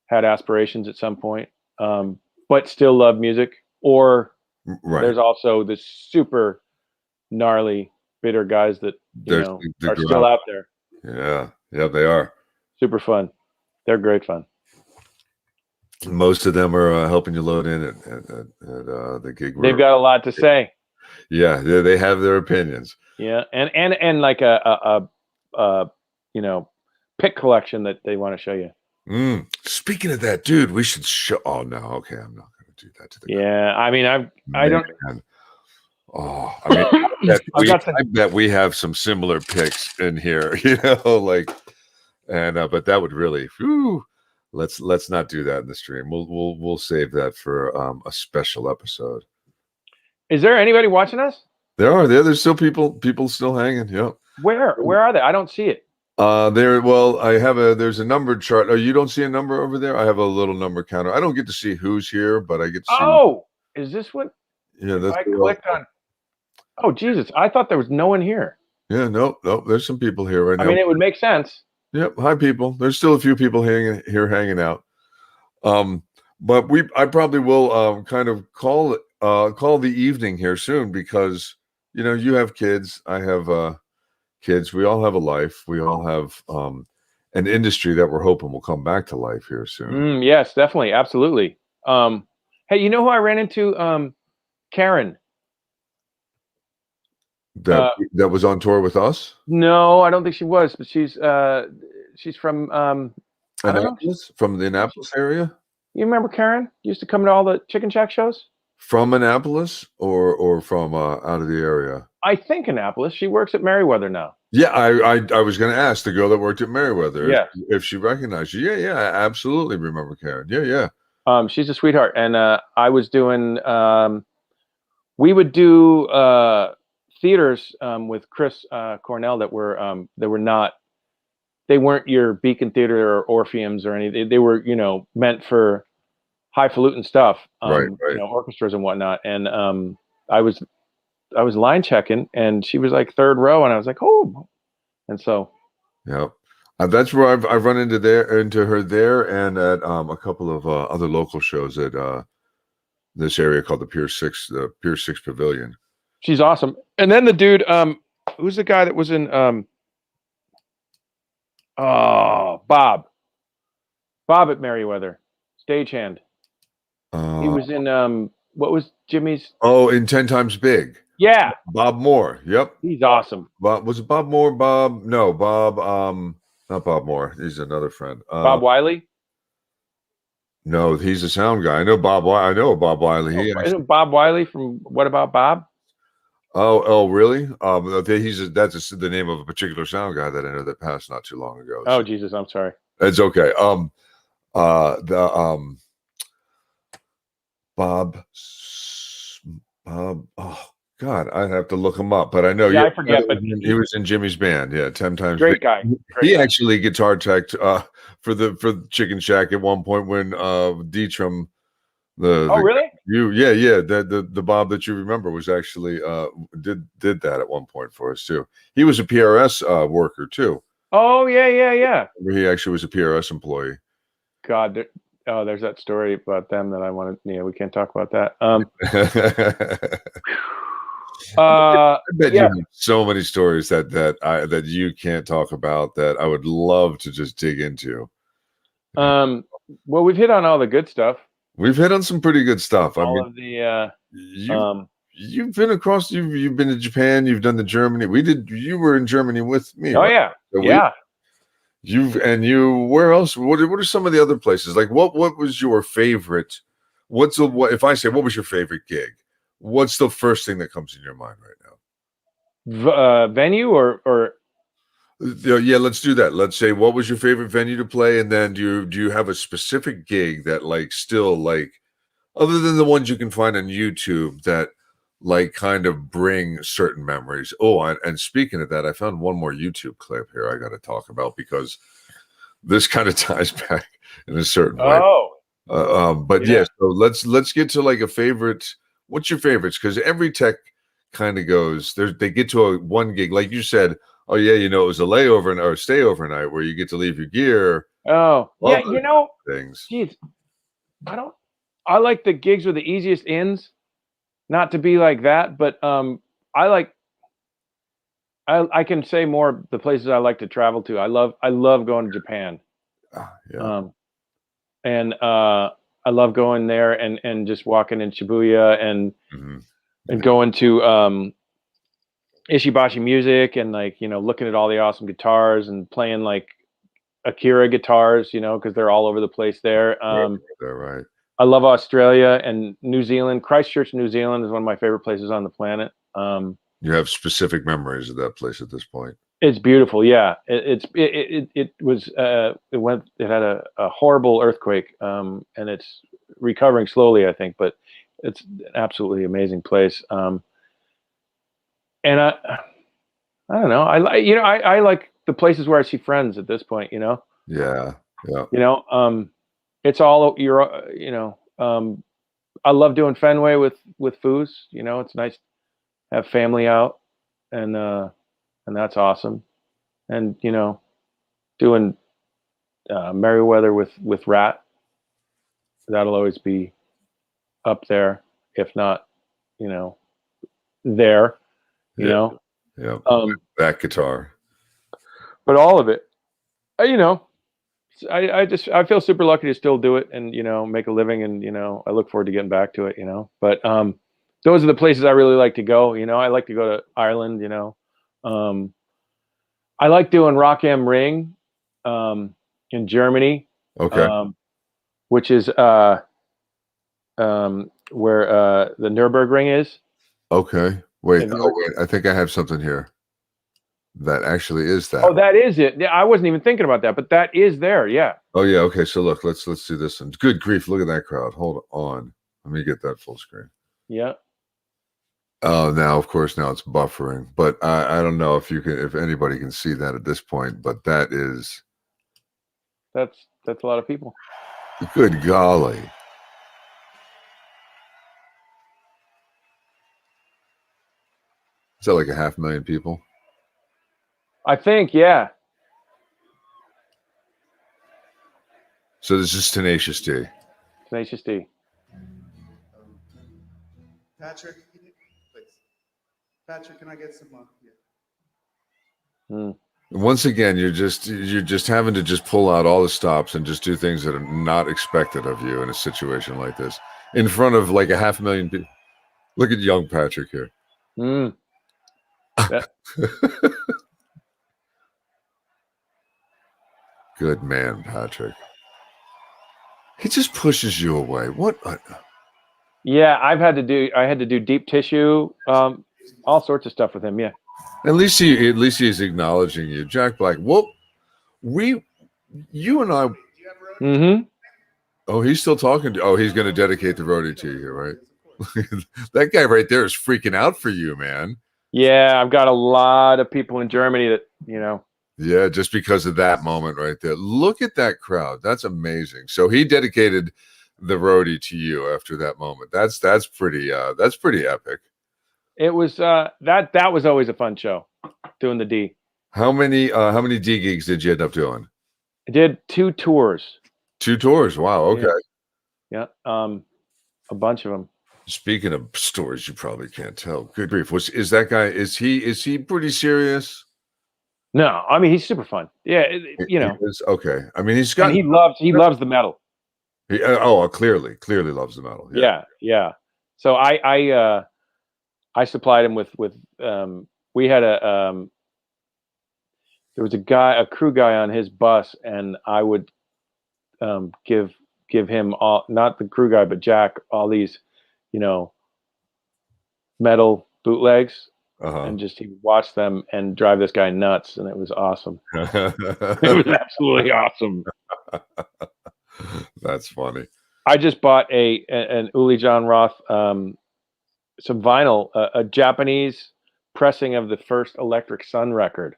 had aspirations at some point, but still love music. Or there's also the super gnarly, bitter guys that are still out there. Yeah, they are super fun. They're great fun. Most of them are helping you load in at the gig. They've got a lot to say. Yeah, they have their opinions. Yeah, and like a pick collection that they want to show you. Speaking of that, dude, we should show. Oh no, okay, I'm not going to do that to the. Yeah, I mean, I don't. Oh, I mean, I bet we have some similar picks in here, but that would really. Whew, let's not do that in the stream. We'll save that for a special episode. Is there anybody watching us? There's still people still hanging. Yep. Where are they? I don't see it. There's a numbered chart. Oh, you don't see a number over there? I have a little number counter. I don't get to see who's here, but I get to see. Oh, is this what? Yeah, that's I clicked on. Oh Jesus! I thought there was no one here. Yeah, no. There's some people here right now. I mean, it would make sense. Yep. Hi, people. There's still a few people hanging out. But I probably will kind of call the evening here soon, because you have kids, I have kids, we all have a life, we all have an industry that we're hoping will come back to life here soon. Yes, definitely, absolutely. Hey, you know who I ran into? Karen. That was on tour with us? No, I don't think she was, but she's from Annapolis, from the Annapolis area. You remember Karen? Used to come to all the Chicken Shack shows. From Annapolis or from out of the area? I think Annapolis. She works at Merriweather now. Yeah, I was going to ask the girl that worked at Merriweather. Yeah. if she recognized you. Yeah, I absolutely remember Karen. Yeah. She's a sweetheart, and I was doing. We would do theaters with Chris Cornell that were not. They weren't your Beacon Theater or Orpheums or anything. They were, meant for highfalutin stuff, right. Orchestras and whatnot. And I was line checking, and she was like third row, and I was like, oh, and so. Yeah, that's where I've run into her there, and at a couple of other local shows at this area called the Pier 6 Pavilion. She's awesome. And then the dude, who's the guy that was in Bob at Merriweather, stagehand. He was in what was Jimmie's? Oh, in 10 Times Big. Yeah, Bob Moore. Yep, he's awesome. Was it Bob Moore? Bob? No, Bob. Not Bob Moore. He's another friend. Bob Wiley. No, he's a sound guy. I know Bob. I know Bob Wiley. Isn't Bob Wiley from What About Bob? Oh, really? That's the name of a particular sound guy that I know that passed not too long ago. Oh, Jesus, I'm sorry. It's okay. Bob. Oh God, I'd have to look him up, but I know. Yeah, I forget, but he was in Jimmie's band. Yeah, 10 times. Great guy. He actually guitar teched for Chicken Shack at one point when Deetram really? the Bob that you remember was actually did that at one point for us too. He was a PRS worker too. Oh yeah. He actually was a PRS employee. God, there's that story about them that I wanted. Yeah, we can't talk about that. I bet you have so many stories that you can't talk about that I would love to just dig into. Well, we've hit on all the good stuff. We've hit on some pretty good stuff. You've been across. You've been to Japan. You've done the Germany. You were in Germany with me. Oh right? yeah, So yeah. Where else? What are some of the other places? Like what was your favorite? If I say what was your favorite gig? What's the first thing that comes in your mind right now? Venue or yeah, let's do that. Let's say what was your favorite venue to play, and then do you have a specific gig that still other than the ones you can find on YouTube that kind of bring certain memories? Oh, and speaking of that, I found one more YouTube clip here I got to talk about because this kind of ties back in a certain way. But yeah, so let's get to a favorite. What's your favorites? Because every tech kind of goes there. They get to one gig, like you said. Oh yeah, it was a layover or stay overnight where you get to leave your gear. Oh yeah, things. Geez, I like the gigs with the easiest ins. Not to be like that, but I can say more the places I like to travel to. I love going to Japan. And I love going there and just walking in Shibuya and going to Ishibashi music and looking at all the awesome guitars and playing Akira guitars, because they're all over the place there. They're right. I love Australia and New Zealand. Christchurch, New Zealand is one of my favorite places on the planet. You have specific memories of that place at this point. It's beautiful. Yeah. It had a horrible earthquake. And it's recovering slowly, I think, but it's an absolutely amazing place. And I don't know. I like the places where I see friends at this point, Yeah. It's all I love doing Fenway with Foos. It's nice to have family out, and that's awesome. And doing Merriweather with Ratt, that'll always be up there, if not, there. Yeah. That guitar. But all of it, I feel super lucky to still do it and make a living, and I look forward to getting back to it. But those are the places I really like to go. I like to go to Ireland. I like doing Rock am Ring in Germany. Okay. Which is where the Nürburgring is. Okay. Wait, I think I have something here. That actually is that. Oh, that is it. Yeah, I wasn't even thinking about that, but that is there. Yeah. Oh yeah. Okay. So look, let's do this one. Good grief! Look at that crowd. Hold on. Let me get that full screen. Yeah. Oh, now of course it's buffering, but I don't know if anybody can see that at this point, but that's a lot of people. Good golly. Is that like 500,000 people? I think, yeah. So this is Tenacious D. Tenacious D. Patrick, please. Patrick, can I get some? Once again, you're just having to just pull out all the stops and just do things that are not expected of you in a situation like this, in front of 500,000 people. Look at young Patrick here. Good man, Patrick. He just pushes you away. What? Yeah, I had to do deep tissue, all sorts of stuff with him. Yeah. At least he's acknowledging you, Jack Black. Well, you and I. Mm-hmm. Oh, he's still talking to. Oh, he's going to dedicate the roadie to you, right? That guy right there is freaking out for you, man. Yeah, I've got a lot of people in Germany that, you know. Yeah, just because of that moment right there. Look at that crowd. That's amazing. So he dedicated the roadie to you after that moment. That's pretty epic. It was that was always a fun show, doing the D. How many D gigs did you end up doing? I did 2 tours. 2 tours. Wow. Okay. Yeah. A bunch of them. Speaking of stories, you probably can't tell. Good grief. Is that guy? Is he pretty serious? No, I mean he's super fun. Yeah, you know. Okay. I mean he's got. And he loves the metal. Clearly loves the metal. Yeah. So I supplied him with we had there was a crew guy on his bus, and I would give him all, not the crew guy but Jack, all these, you know, metal bootlegs, and just he would watch them and drive this guy nuts, and it was awesome. It was absolutely awesome. That's funny. I just bought an Uli John Roth some vinyl, a Japanese pressing of the first Electric Sun record.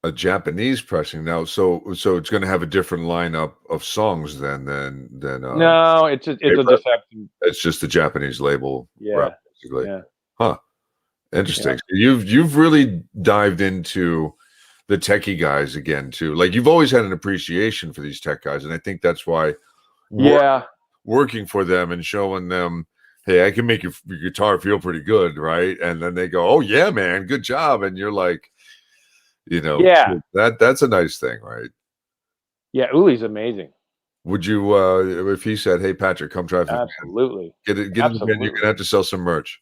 A Japanese pressing now, so it's going to have a different lineup of songs than no, it's just the Japanese label. Yeah, basically. Yeah. Huh. Interesting. Yeah. So you've really dived into the techie guys again too. Like you've always had an appreciation for these tech guys, and I think that's why. Working for them and showing them, hey, I can make your guitar feel pretty good, right? And then they go, oh yeah, man, good job, and you're like, you know, that's a nice thing, right? Yeah, Uli's amazing. Would you, if he said, hey, Patrick, come drive the absolutely van. Get in the van, you're gonna have to sell some merch.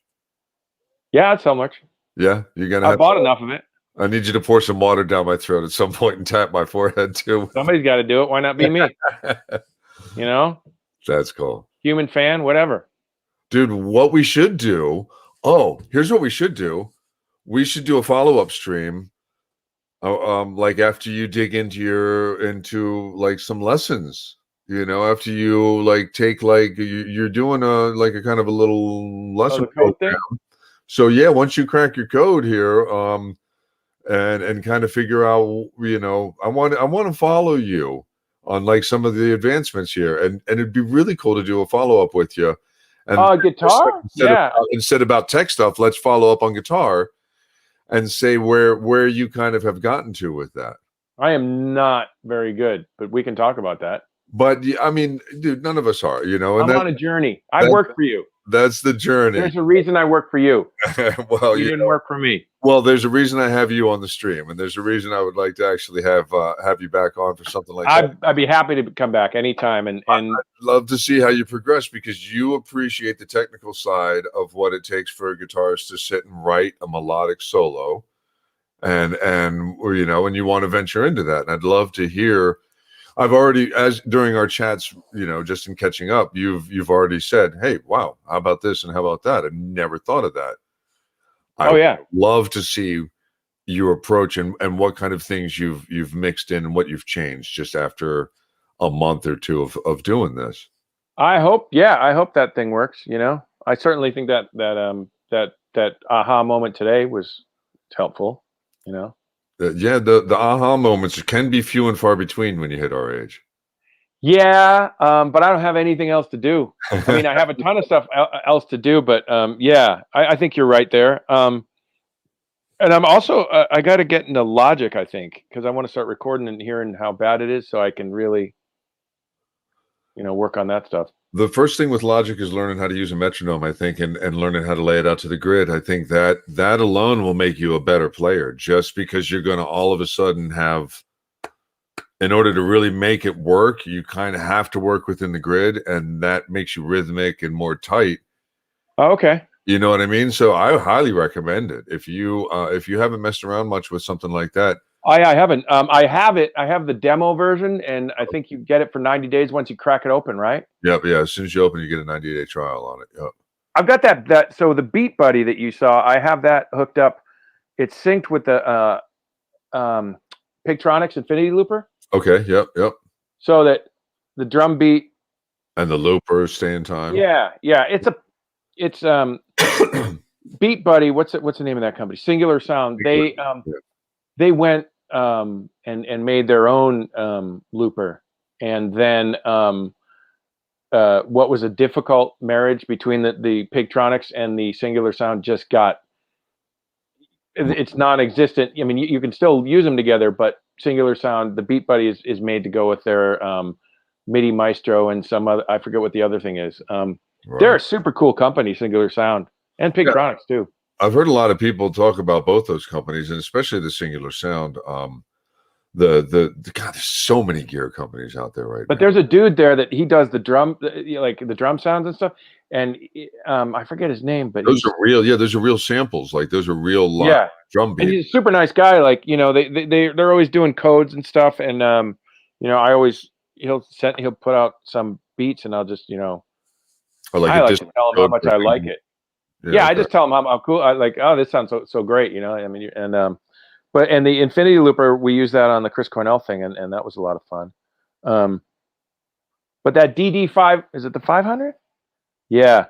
Yeah, I'd sell merch. Yeah, you're gonna. I bought enough of it. I need you to pour some water down my throat at some point and tap my forehead too. Somebody's got to do it. Why not be me? You know, that's cool. Human fan, whatever. Dude, what we should do? Oh, here's what we should do. We should do a follow-up stream. Like after you dig into like some lessons, you know, after you like take like you're doing a kind of a little lesson program. So yeah, once you crack your code here, and kind of figure out, you know, I want to follow you on like some of the advancements here, and it'd be really cool to do a follow-up with you. And guitar, instead about tech stuff, let's follow up on guitar and say where you kind of have gotten to with that. I am not very good, but we can talk about that. But I mean, dude, none of us are, you know. And I'm on a journey. I work for you. That's the journey. There's a reason I work for you. Well, you didn't work for me. Well, there's a reason I have you on the stream, and there's a reason I would like to actually have you back on for something like that. I'd be happy to come back anytime, and I'd love to see how you progress, because you appreciate the technical side of what it takes for a guitarist to sit and write a melodic solo, and you know, and you want to venture into that. And I'd love to hear. I've already, as during our chats, you know, just in catching up, you've already said, hey, wow, how about this and how about that? I've never thought of that. I would love to see your approach and what kind of things you've mixed in and what you've changed just after a month or two of doing this. I hope that thing works. You know, I certainly think that aha moment today was helpful. You know. The aha moments can be few and far between when you hit our age. Yeah, but I don't have anything else to do. I mean, I have a ton of stuff else to do, but yeah, I think you're right there. And I'm also I got to get into Logic, I think, because I want to start recording and hearing how bad it is, so I can really, you know, work on that stuff. The first thing with Logic is learning how to use a metronome, I think, and learning how to lay it out to the grid. I think that alone will make you a better player, just because you're going to all of a sudden have, in order to really make it work, you kind of have to work within the grid, and that makes you rhythmic and more tight. Oh, okay. You know what I mean? So I highly recommend it. If you haven't messed around much with something like that. I haven't. I have it. I have the demo version, and I think you get it for 90 days once you crack it open, right? Yep. Yeah. As soon as you open, you get a 90-day trial on it. Yep. I've got that. So the Beat Buddy that you saw, I have that hooked up. It's synced with the Pigtronics Infinity Looper. Okay. Yep. So that the drum beat and the looper stay in time. Yeah. It's it's Beat Buddy. What's the name of that company? Singular Sound. They went and made their own looper, and then what was a difficult marriage between the Pigtronics and the Singular Sound just got. It's non-existent. I mean, you can still use them together, but Singular Sound, the Beat Buddy is made to go with their MIDI Maestro and some other. I forget what the other thing is. They're a super cool company, Singular Sound, and Pigtronics too. I've heard a lot of people talk about both those companies, and especially the Singular Sound. God, there's so many gear companies out there right now. But there's a dude there that he does the drum, like the drum sounds and stuff. And I forget his name, but those are real. Yeah, those are real samples. Like those are real live drum beats. And he's a super nice guy. Like, you know, they're always doing codes and stuff. And you know, he'll put out some beats, and I'll just, you know, I like to tell him how much I like it. Yeah, I just tell him how cool. I like, oh, this sounds so great, you know. I mean, and the Infinity Looper, we use that on the Chris Cornell thing, and that was a lot of fun. But that DD5, is it the 500? Yeah.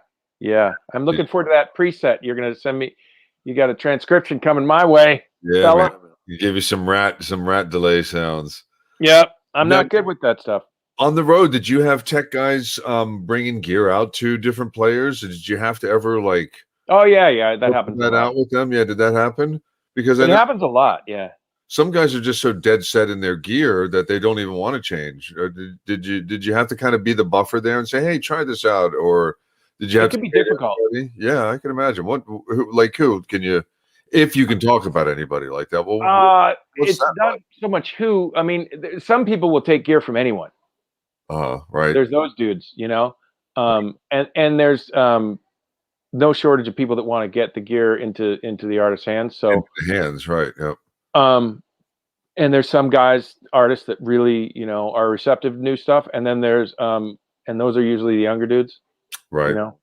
I'm looking forward to that preset. You're gonna send me. You got a transcription coming my way. Yeah, fella. man. You give you some rat delay sounds. Yep, I'm not good with that stuff. On the road, did you have tech guys bringing gear out to different players? Did you have to ever like? Oh yeah, that happens. That out with them? Yeah, did that happen? Because it happens a lot. Yeah. Some guys are just so dead set in their gear that they don't even want to change. Or did you have to kind of be the buffer there and say, hey, try this out, or did you have to be difficult? Yeah, I can imagine. Who can you, if you can talk about anybody like that? Well, it's not so much who. I mean, some people will take gear from anyone. Right. There's those dudes, you know, and there's no shortage of people that want to get the gear into the artist's hands. So into the hands, right? Yep. And there's some artists that really, you know, are receptive to new stuff, and then there's and those are usually the younger dudes, right? You know,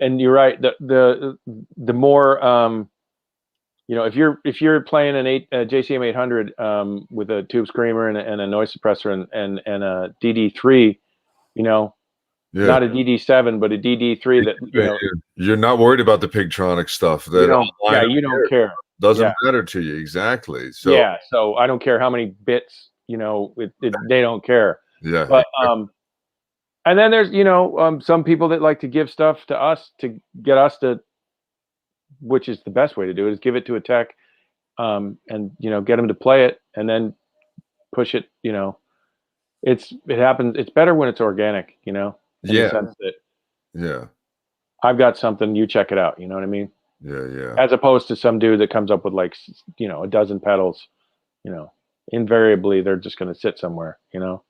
and you're right. The more you know, if you're playing a JCM 800 with a tube screamer and a noise suppressor and a DD3, you know, not a DD7 but a DD3 that you know, you're not worried about the Pigtronic stuff. That you don't care. Doesn't matter to you, exactly. So so I don't care how many bits, you know, they don't care. Yeah. But and then there's, you know, some people that like to give stuff to us to get us to, which is the best way to do it, is give it to a tech, and you know, get them to play it and then push it. You know, it happens. It's better when it's organic. You know, in the sense that I've got something, you check it out. You know what I mean? Yeah. As opposed to some dude that comes up with like, you know, a dozen pedals, you know, invariably they're just going to sit somewhere, you know.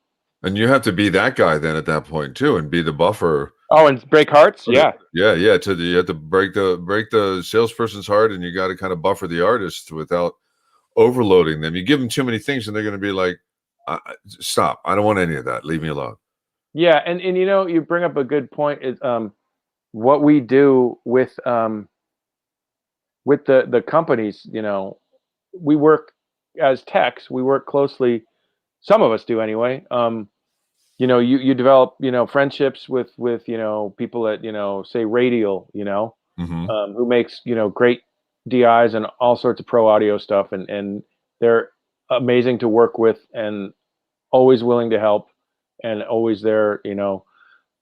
And you have to be that guy then at that point too, and be the buffer. Oh, and break hearts. Yeah. You have to break the salesperson's heart, and you got to kind of buffer the artist without overloading them. You give them too many things, and they're going to be like, "Stop! I don't want any of that. Leave me alone." Yeah, and you know, you bring up a good point. Is what we do with the companies. You know, we work as techs. We work closely. Some of us do anyway. You know, you develop, you know, friendships with, you know, people at, you know, say Radial, you know, who makes, you know, great DIs and all sorts of pro audio stuff. And they're amazing to work with and always willing to help and always there, you know,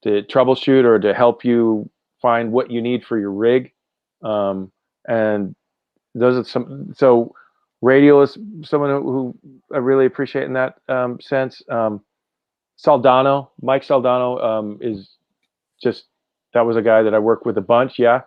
to troubleshoot or to help you find what you need for your rig. And those are so Radial is someone who I really appreciate in that sense. Mike Saldano is just, that was a guy that I worked with a bunch. Yeah.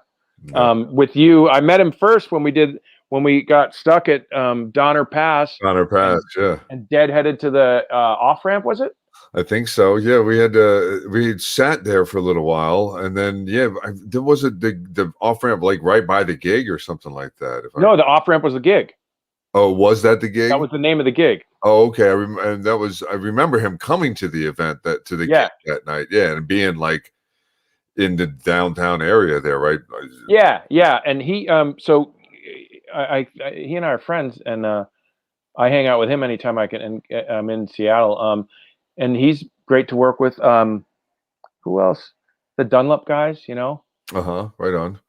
With you, I met him first when we got stuck at Donner Pass. And deadheaded to the off ramp, was it? I think so. Yeah, we had sat there for a little while, and then there was the off ramp like right by the gig or something like that. The off ramp was the gig. Oh, was that the gig? That was the name of the gig. Oh, okay. I remember him coming to the event gig that night. Yeah, and being like in the downtown area there, right? Yeah. And he so he and I are friends, and I hang out with him anytime I can, and I'm in Seattle. And he's great to work with. Who else? The Dunlop guys, you know. Right on.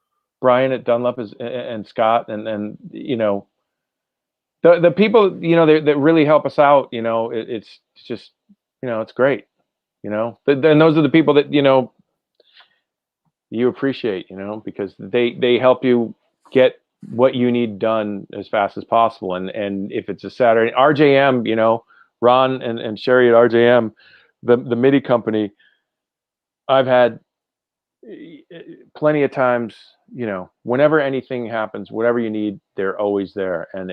Brian at Dunlop is, and Scott, and you know, the people, you know, that really help us out. You know, it's just, you know, it's great. You know, then those are the people that, you know, you appreciate, you know, because they help you get what you need done as fast as possible. And if it's a Saturday, RJM, you know, Ron and Sherry at RJM, the MIDI company, I've had plenty of times, you know, whenever anything happens, whatever you need, they're always there. And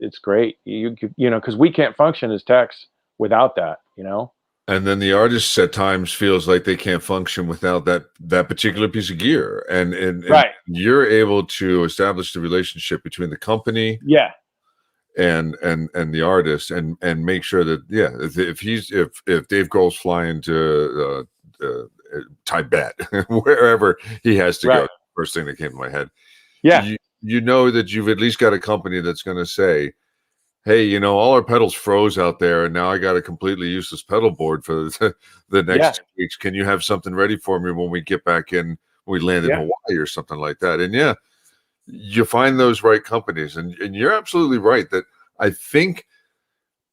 it's great. You know, because we can't function as techs without that, you know. And then the artist at times feels like they can't function without that particular piece of gear. And Right. you're able to establish the relationship between the company Yeah. and the artist, and make sure that, yeah, if Dave Grohl's flying to Tibet, wherever he has to go, first thing that came to my head. Yeah. You know that you've at least got a company that's going to say, hey, you know, all our pedals froze out there, and now I got a completely useless pedal board for the next 2 weeks. Can you have something ready for me when we get back in, when we land in Hawaii or something like that? And yeah, you find those right companies, and you're absolutely right that I think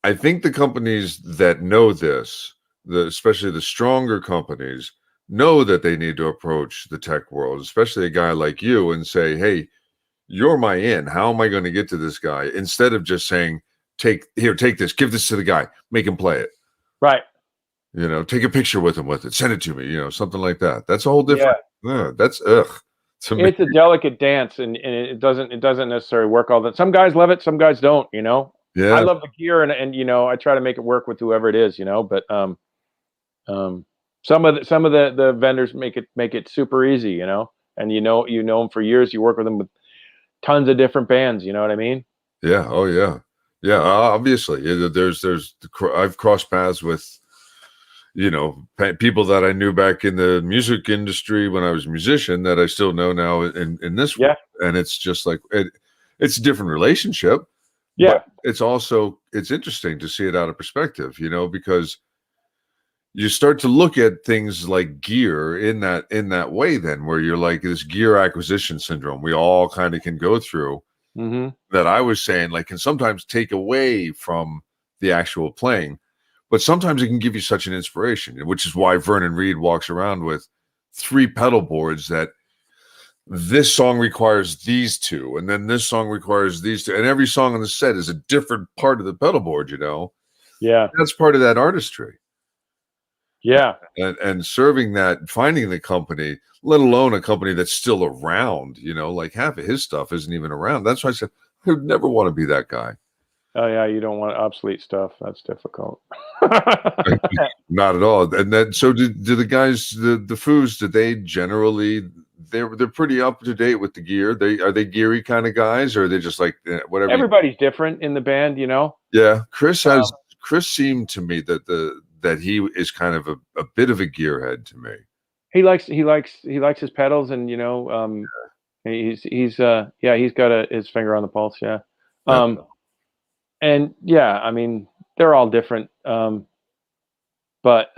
the companies that know this, especially the stronger companies, know that they need to approach the tech world, especially a guy like you, and say, hey, you're my in. How am I going to get to this guy? Instead of just saying, take this, give this to the guy, make him play it. Right. You know, take a picture with him with it, send it to me, you know, something like that. That's a whole different, that's It's a delicate dance, and it doesn't necessarily work all that. Some guys love it, some guys don't, you know. Yeah. I love the gear, and you know, I try to make it work with whoever it is, you know, but some of the vendors make it super easy, you know, and you know them for years, you work with them with tons of different bands, you know what I mean? Yeah. Oh yeah. Yeah. Obviously, I've crossed paths with, you know, people that I knew back in the music industry when I was a musician that I still know now in this world. And it's just like it's a different relationship. Yeah. But it's interesting to see it out of perspective, you know, because you start to look at things like gear in that way, then, where you're like, this gear acquisition syndrome we all kind of can go through, that I was saying, like, can sometimes take away from the actual playing, but sometimes it can give you such an inspiration, which is why Vernon Reid walks around with 3 pedal boards that this song requires these 2, and then this song requires these 2, and every song on the set is a different part of the pedal board, you know. Yeah. That's part of that artistry. Yeah. And serving that, finding the company, let alone a company that's still around, you know, like half of his stuff isn't even around. That's why I said I would never want to be that guy. Oh yeah, you don't want obsolete stuff. That's difficult. Not at all. And then, so do the guys, the Foos, did they generally, they're pretty up to date with the gear? Are they geary kind of guys, or are they just like whatever? Everybody's different in the band, you know. Yeah, Chris seemed to me that he is kind of a bit of a gearhead to me. He likes his pedals, and you know, he's got his finger on the pulse. Yeah. And yeah, I mean, they're all different. But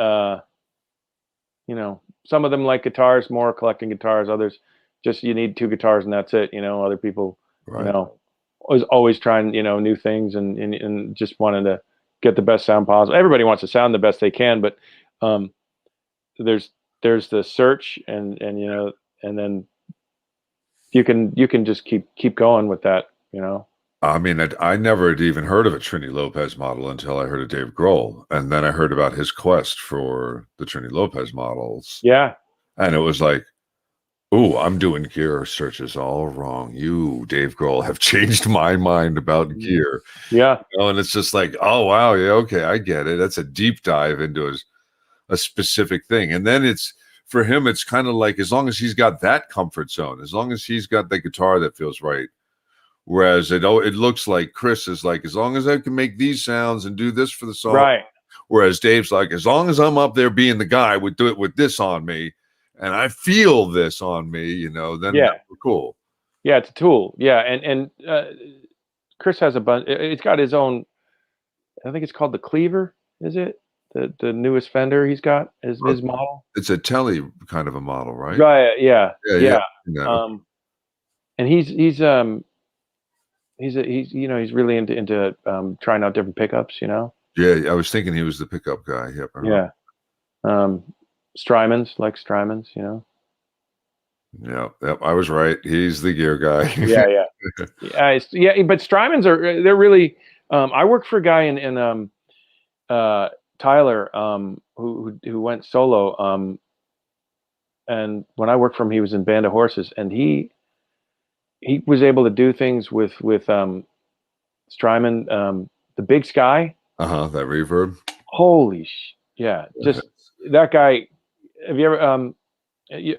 you know, some of them like guitars more, collecting guitars. Others just, you need 2 guitars and that's it. You know, other people, you know, always trying, you know, new things, and just wanting to get the best sound possible. Everybody wants to sound the best they can, but there's the search, and you know, and then you can just keep going with that, you know. I mean, I never had even heard of a Trini Lopez model until I heard of Dave Grohl, and then I heard about his quest for the Trini Lopez models. Yeah. And it was like, ooh, I'm doing gear searches all wrong. You, Dave Grohl, have changed my mind about gear. Yeah. You know, and it's just like, oh, wow, yeah, okay, I get it. That's a deep dive into a specific thing. And then for him, it's kind of like, as long as he's got that comfort zone, as long as he's got the guitar that feels right. Whereas it looks like Chris is like, as long as I can make these sounds and do this for the song. Right. Whereas Dave's like, as long as I'm up there being the guy would do it with this on me, and I feel this on me, you know, then we're cool. Yeah, it's a tool. Yeah, and Chris has a bunch. It's got his own. I think it's called the Cleaver. Is it? the newest Fender he's got is his model. It's a Telly kind of a model, right? Right. Yeah. Yeah. No. And he's he's he's really into trying out different pickups. Yeah, I was thinking he was the pickup guy. Yep. Yeah. Strymons, Yeah, yep, I was right. He's the gear guy. Yeah. But Strymons they're really. I worked for a guy in Tyler who went solo. And when I worked for him, he was in Band of Horses, and he was able to do things with Strymon, the Big Sky. That reverb. Holy just that guy. Have you ever?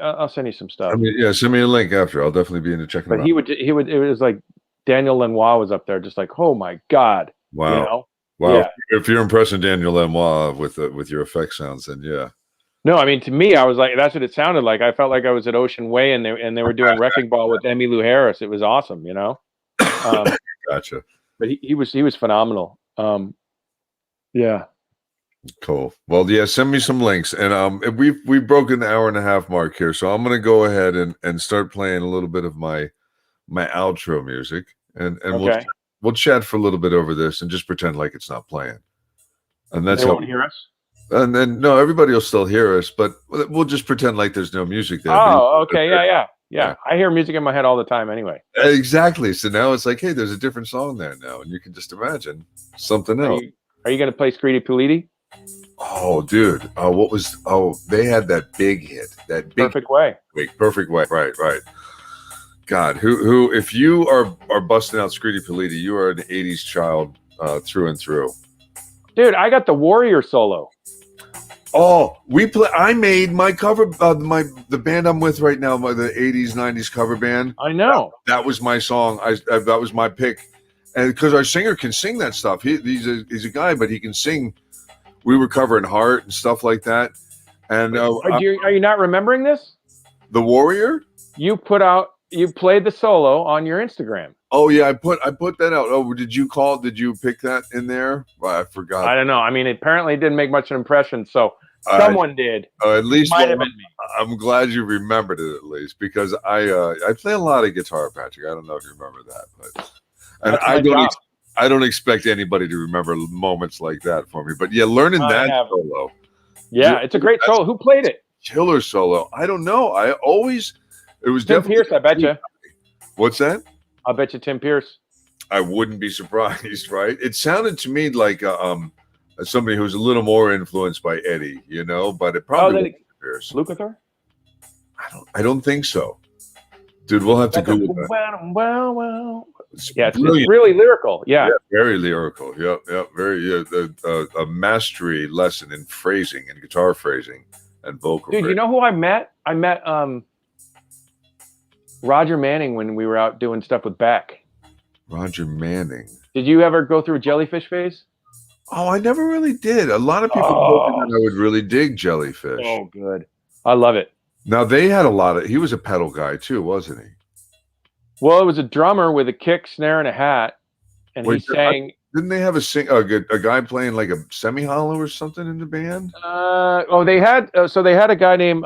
I'll send you some stuff. I mean, yeah, send me a link after. I'll definitely be into checking. But he would. It was like Daniel Lanois was up there, just like, oh my god. Wow. Wow. Yeah. If you're impressing Daniel Lanois with your effect sounds, then yeah. No, I mean, to me, I was like, that's what it sounded like. I felt like I was at Ocean Way, and they were doing Wrecking Ball with Emmylou Harris. It was awesome, Gotcha. But he was phenomenal. Yeah. Cool. Well, yeah, send me some links, and we've broken the hour and a half mark here, so I'm gonna go ahead and start playing a little bit of my outro music, and okay. we'll chat for a little bit over this, and just pretend like it's not playing, and that's they won't hear us. And then no, everybody will still hear us, but we'll just pretend like there's no music there. Oh, okay, yeah. I hear music in my head all the time, anyway. Exactly. So now it's like, hey, there's a different song there now, and you can just imagine something else. Are you going to play Screedy Puliti? Oh, dude. They had that big hit. That big Perfect Way. Wait, Perfect Way. Right. God, who? If you are busting out Screedy Puliti, you are an '80s child through and through. Dude, I got the Warrior solo. Oh, I made my cover. The band I'm with right now, the '80s '90s cover band. I know that was my song. That was my pick, and because our singer can sing that stuff. He's a guy, but he can sing. We were covering Heart and stuff like that. And are you not remembering this? The Warrior. You played the solo on your Instagram. Oh yeah, I put that out. Oh, did you pick that in there? Well, I forgot. I don't know. I mean, apparently it didn't make much of an impression, so someone did. At least might have been me. I'm glad you remembered it at least, because I play a lot of guitar, Patrick. I don't know if you remember that, but I don't expect anybody to remember moments like that for me. But yeah, learning that solo. Yeah, it's a great solo. Who played it? Killer solo. I don't know. It was Tim definitely Pierce, I bet you. What's that? I bet you Tim Pierce. I wouldn't be surprised, right? It sounded to me like somebody who's a little more influenced by Eddie, but it probably wasn't Pierce. Lukather? I don't think so. Dude, we'll have to Google that. Wow. It's really lyrical. Yeah, very lyrical. Yep. Very a mastery lesson in phrasing and guitar phrasing and vocal. Dude, phrasing. You know who I met? I met Roger Manning when we were out doing stuff with Beck. Roger Manning. Did you ever go through a Jellyfish phase? Oh, I never really did. A lot of people told me that I would really dig Jellyfish. Oh, good. I love it. Now they had he was a pedal guy too, wasn't he? Well, it was a drummer with a kick, snare, and a hat, and he sang. Didn't they have a guy playing like a semi-hollow or something in the band? They had a guy named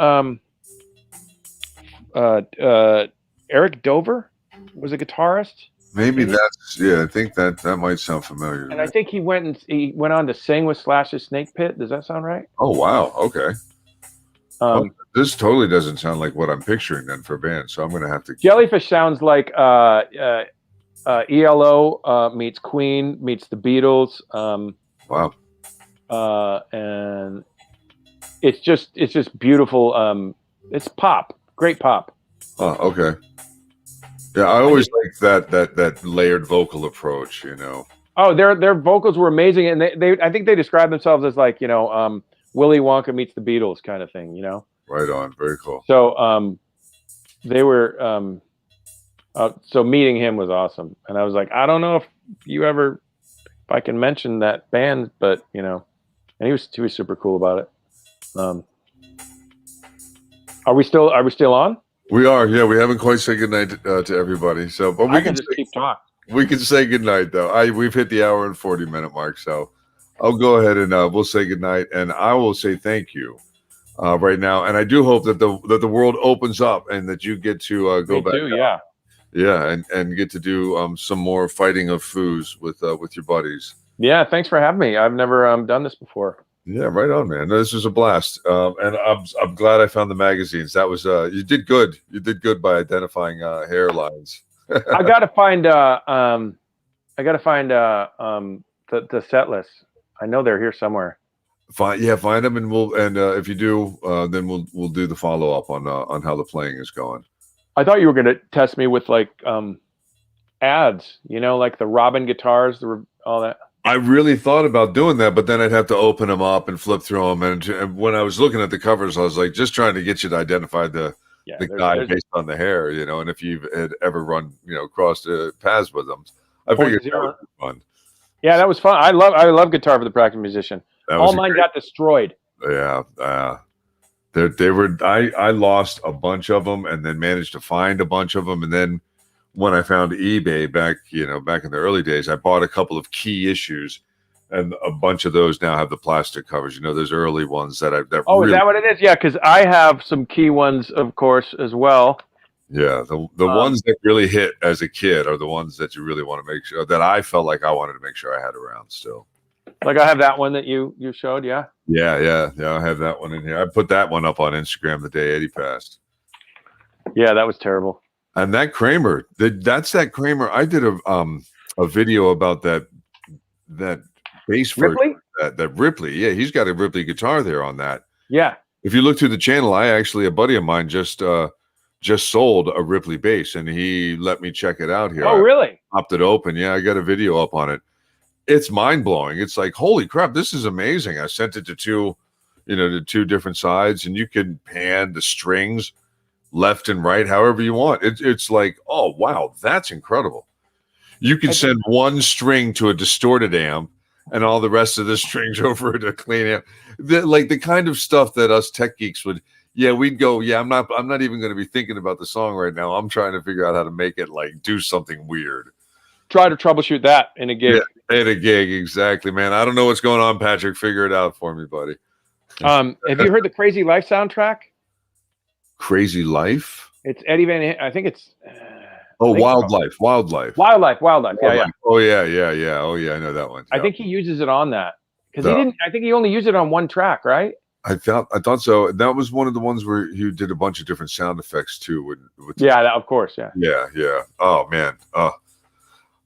Eric Dover was a guitarist. Maybe I think that might sound familiar. And I think he went on to sing with Slash's Snake Pit. Does that sound right? Oh wow, okay. This totally doesn't sound like what I'm picturing then for a band, so I'm going to have to. Jellyfish sounds like ELO meets Queen meets the Beatles. Wow. And it's just beautiful. It's pop, great pop. Oh, okay. Yeah, I always like that layered vocal approach. Oh, their vocals were amazing, and they I think they describe themselves as like Willy Wonka meets the Beatles kind of thing. Right on. Very cool. So they were so meeting him was awesome, and I was like, I don't know if I can mention that band, but and he was super cool about it. Are we still on? We are. Yeah, we haven't quite said goodnight to everybody. So, but we can just keep talking. We can say goodnight though. We've hit the hour and 40-minute mark. So, I'll go ahead and we'll say goodnight, and I will say thank you right now. And I do hope that the world opens up and that you get to go back. Yeah. Yeah, and get to do some more fighting of foos with your buddies. Yeah, thanks for having me. I've never done this before. Yeah, right on, man. No, this was a blast, and I'm glad I found the magazines. That was you did good. You did good by identifying hairlines. I gotta find the set list. I know they're here somewhere. Find them, and if you do, then we'll do the follow up on how the playing is going. I thought you were gonna test me with like ads, like the Robin guitars, all that. I really thought about doing that, but then I'd have to open them up and flip through them. And when I was looking at the covers, I was like, just trying to get you to identify the guy based on the hair, and if you've had ever run, crossed paths with them. I figured that would be fun. Yeah, that was fun. I love Guitar for the Practical Musician. All mine got destroyed. Yeah. They were. I lost a bunch of them, and then managed to find a bunch of them, and then when I found eBay back in the early days, I bought a couple of key issues, and a bunch of those now have the plastic covers. Those early ones that I've never. Oh, is that what it is? Yeah, because I have some key ones, of course, as well. Yeah, the ones that really hit as a kid are the ones that you really want to make sure that I felt like I wanted to make sure I had around still. Like I have that one that you showed, yeah. Yeah. I have that one in here. I put that one up on Instagram the day Eddie passed. Yeah, that was terrible. And that Kramer, that's that Kramer. I did a video about that bass Ripley? That Ripley. Yeah, he's got a Ripley guitar there on that. Yeah. If you look through the channel, a buddy of mine just sold a Ripley bass, and he let me check it out here. Oh, really? I popped it open. Yeah, I got a video up on it. It's mind blowing. It's like, holy crap, this is amazing. I sent it to two different sides, and you can pan the strings left and right, however you want. It's like, oh wow, that's incredible. You can send one string to a distorted amp and all the rest of the strings over to a clean amp. The kind of stuff that us tech geeks would, we'd go, I'm not even going to be thinking about the song right now. I'm trying to figure out how to make it do something weird. Try to troubleshoot that in a gig. Yeah, in a gig, exactly, man. I don't know what's going on, Patrick. Figure it out for me, buddy. Have you heard the Crazy Life soundtrack? Crazy Life? It's Eddie Van. I think it's. Wildlife. Wildlife. Yeah. Oh yeah. Oh yeah, I know that one. I think he uses it on that because he didn't. I think he only used it on one track, right? I thought so. That was one of the ones where he did a bunch of different sound effects too. Of course, yeah. Yeah. Oh man.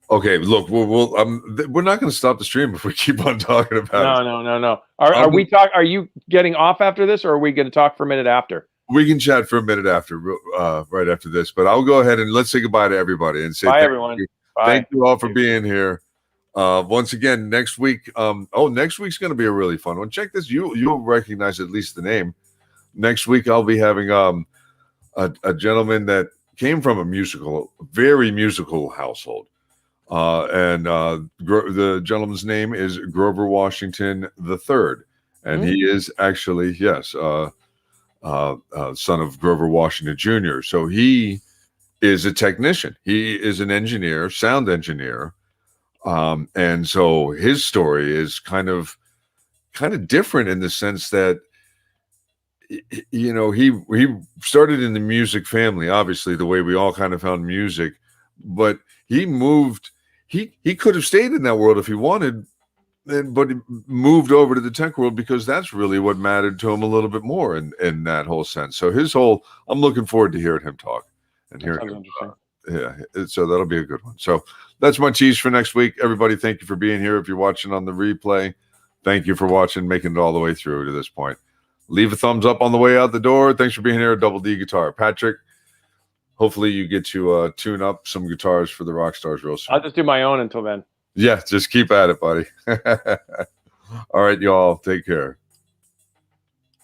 Okay. Look, we're not going to stop the stream if we keep on talking about it. No. Are you getting off after this, or are we going to talk for a minute after? We can chat for a minute after, right after this. But I'll go ahead and let's say goodbye to everybody and say bye, everyone. Thank you all for being here. Once again, next week. Next week's going to be a really fun one. Check this. You'll recognize at least the name. Next week, I'll be having a gentleman that came from a very musical household. The gentleman's name is Grover Washington III. And he is actually, son of Grover Washington Jr. So he is a technician. He is an engineer, sound engineer. And so his story is kind of different in the sense that, he started in the music family, obviously the way we all kind of found music, but he moved, he could have stayed in that world if he wanted, but he moved over to the tech world because that's really what mattered to him a little bit more in that whole sense. So I'm looking forward to hearing him talk and hearing him. So that'll be a good one. So that's my tease for next week. Everybody, thank you for being here. If you're watching on the replay, thank you for watching, making it all the way through to this point. Leave a thumbs up on the way out the door. Thanks for being here at Double D Guitar. Patrick, hopefully you get to tune up some guitars for the rock stars real soon. I'll just do my own until then. Yeah, just keep at it, buddy. All right, y'all. Take care.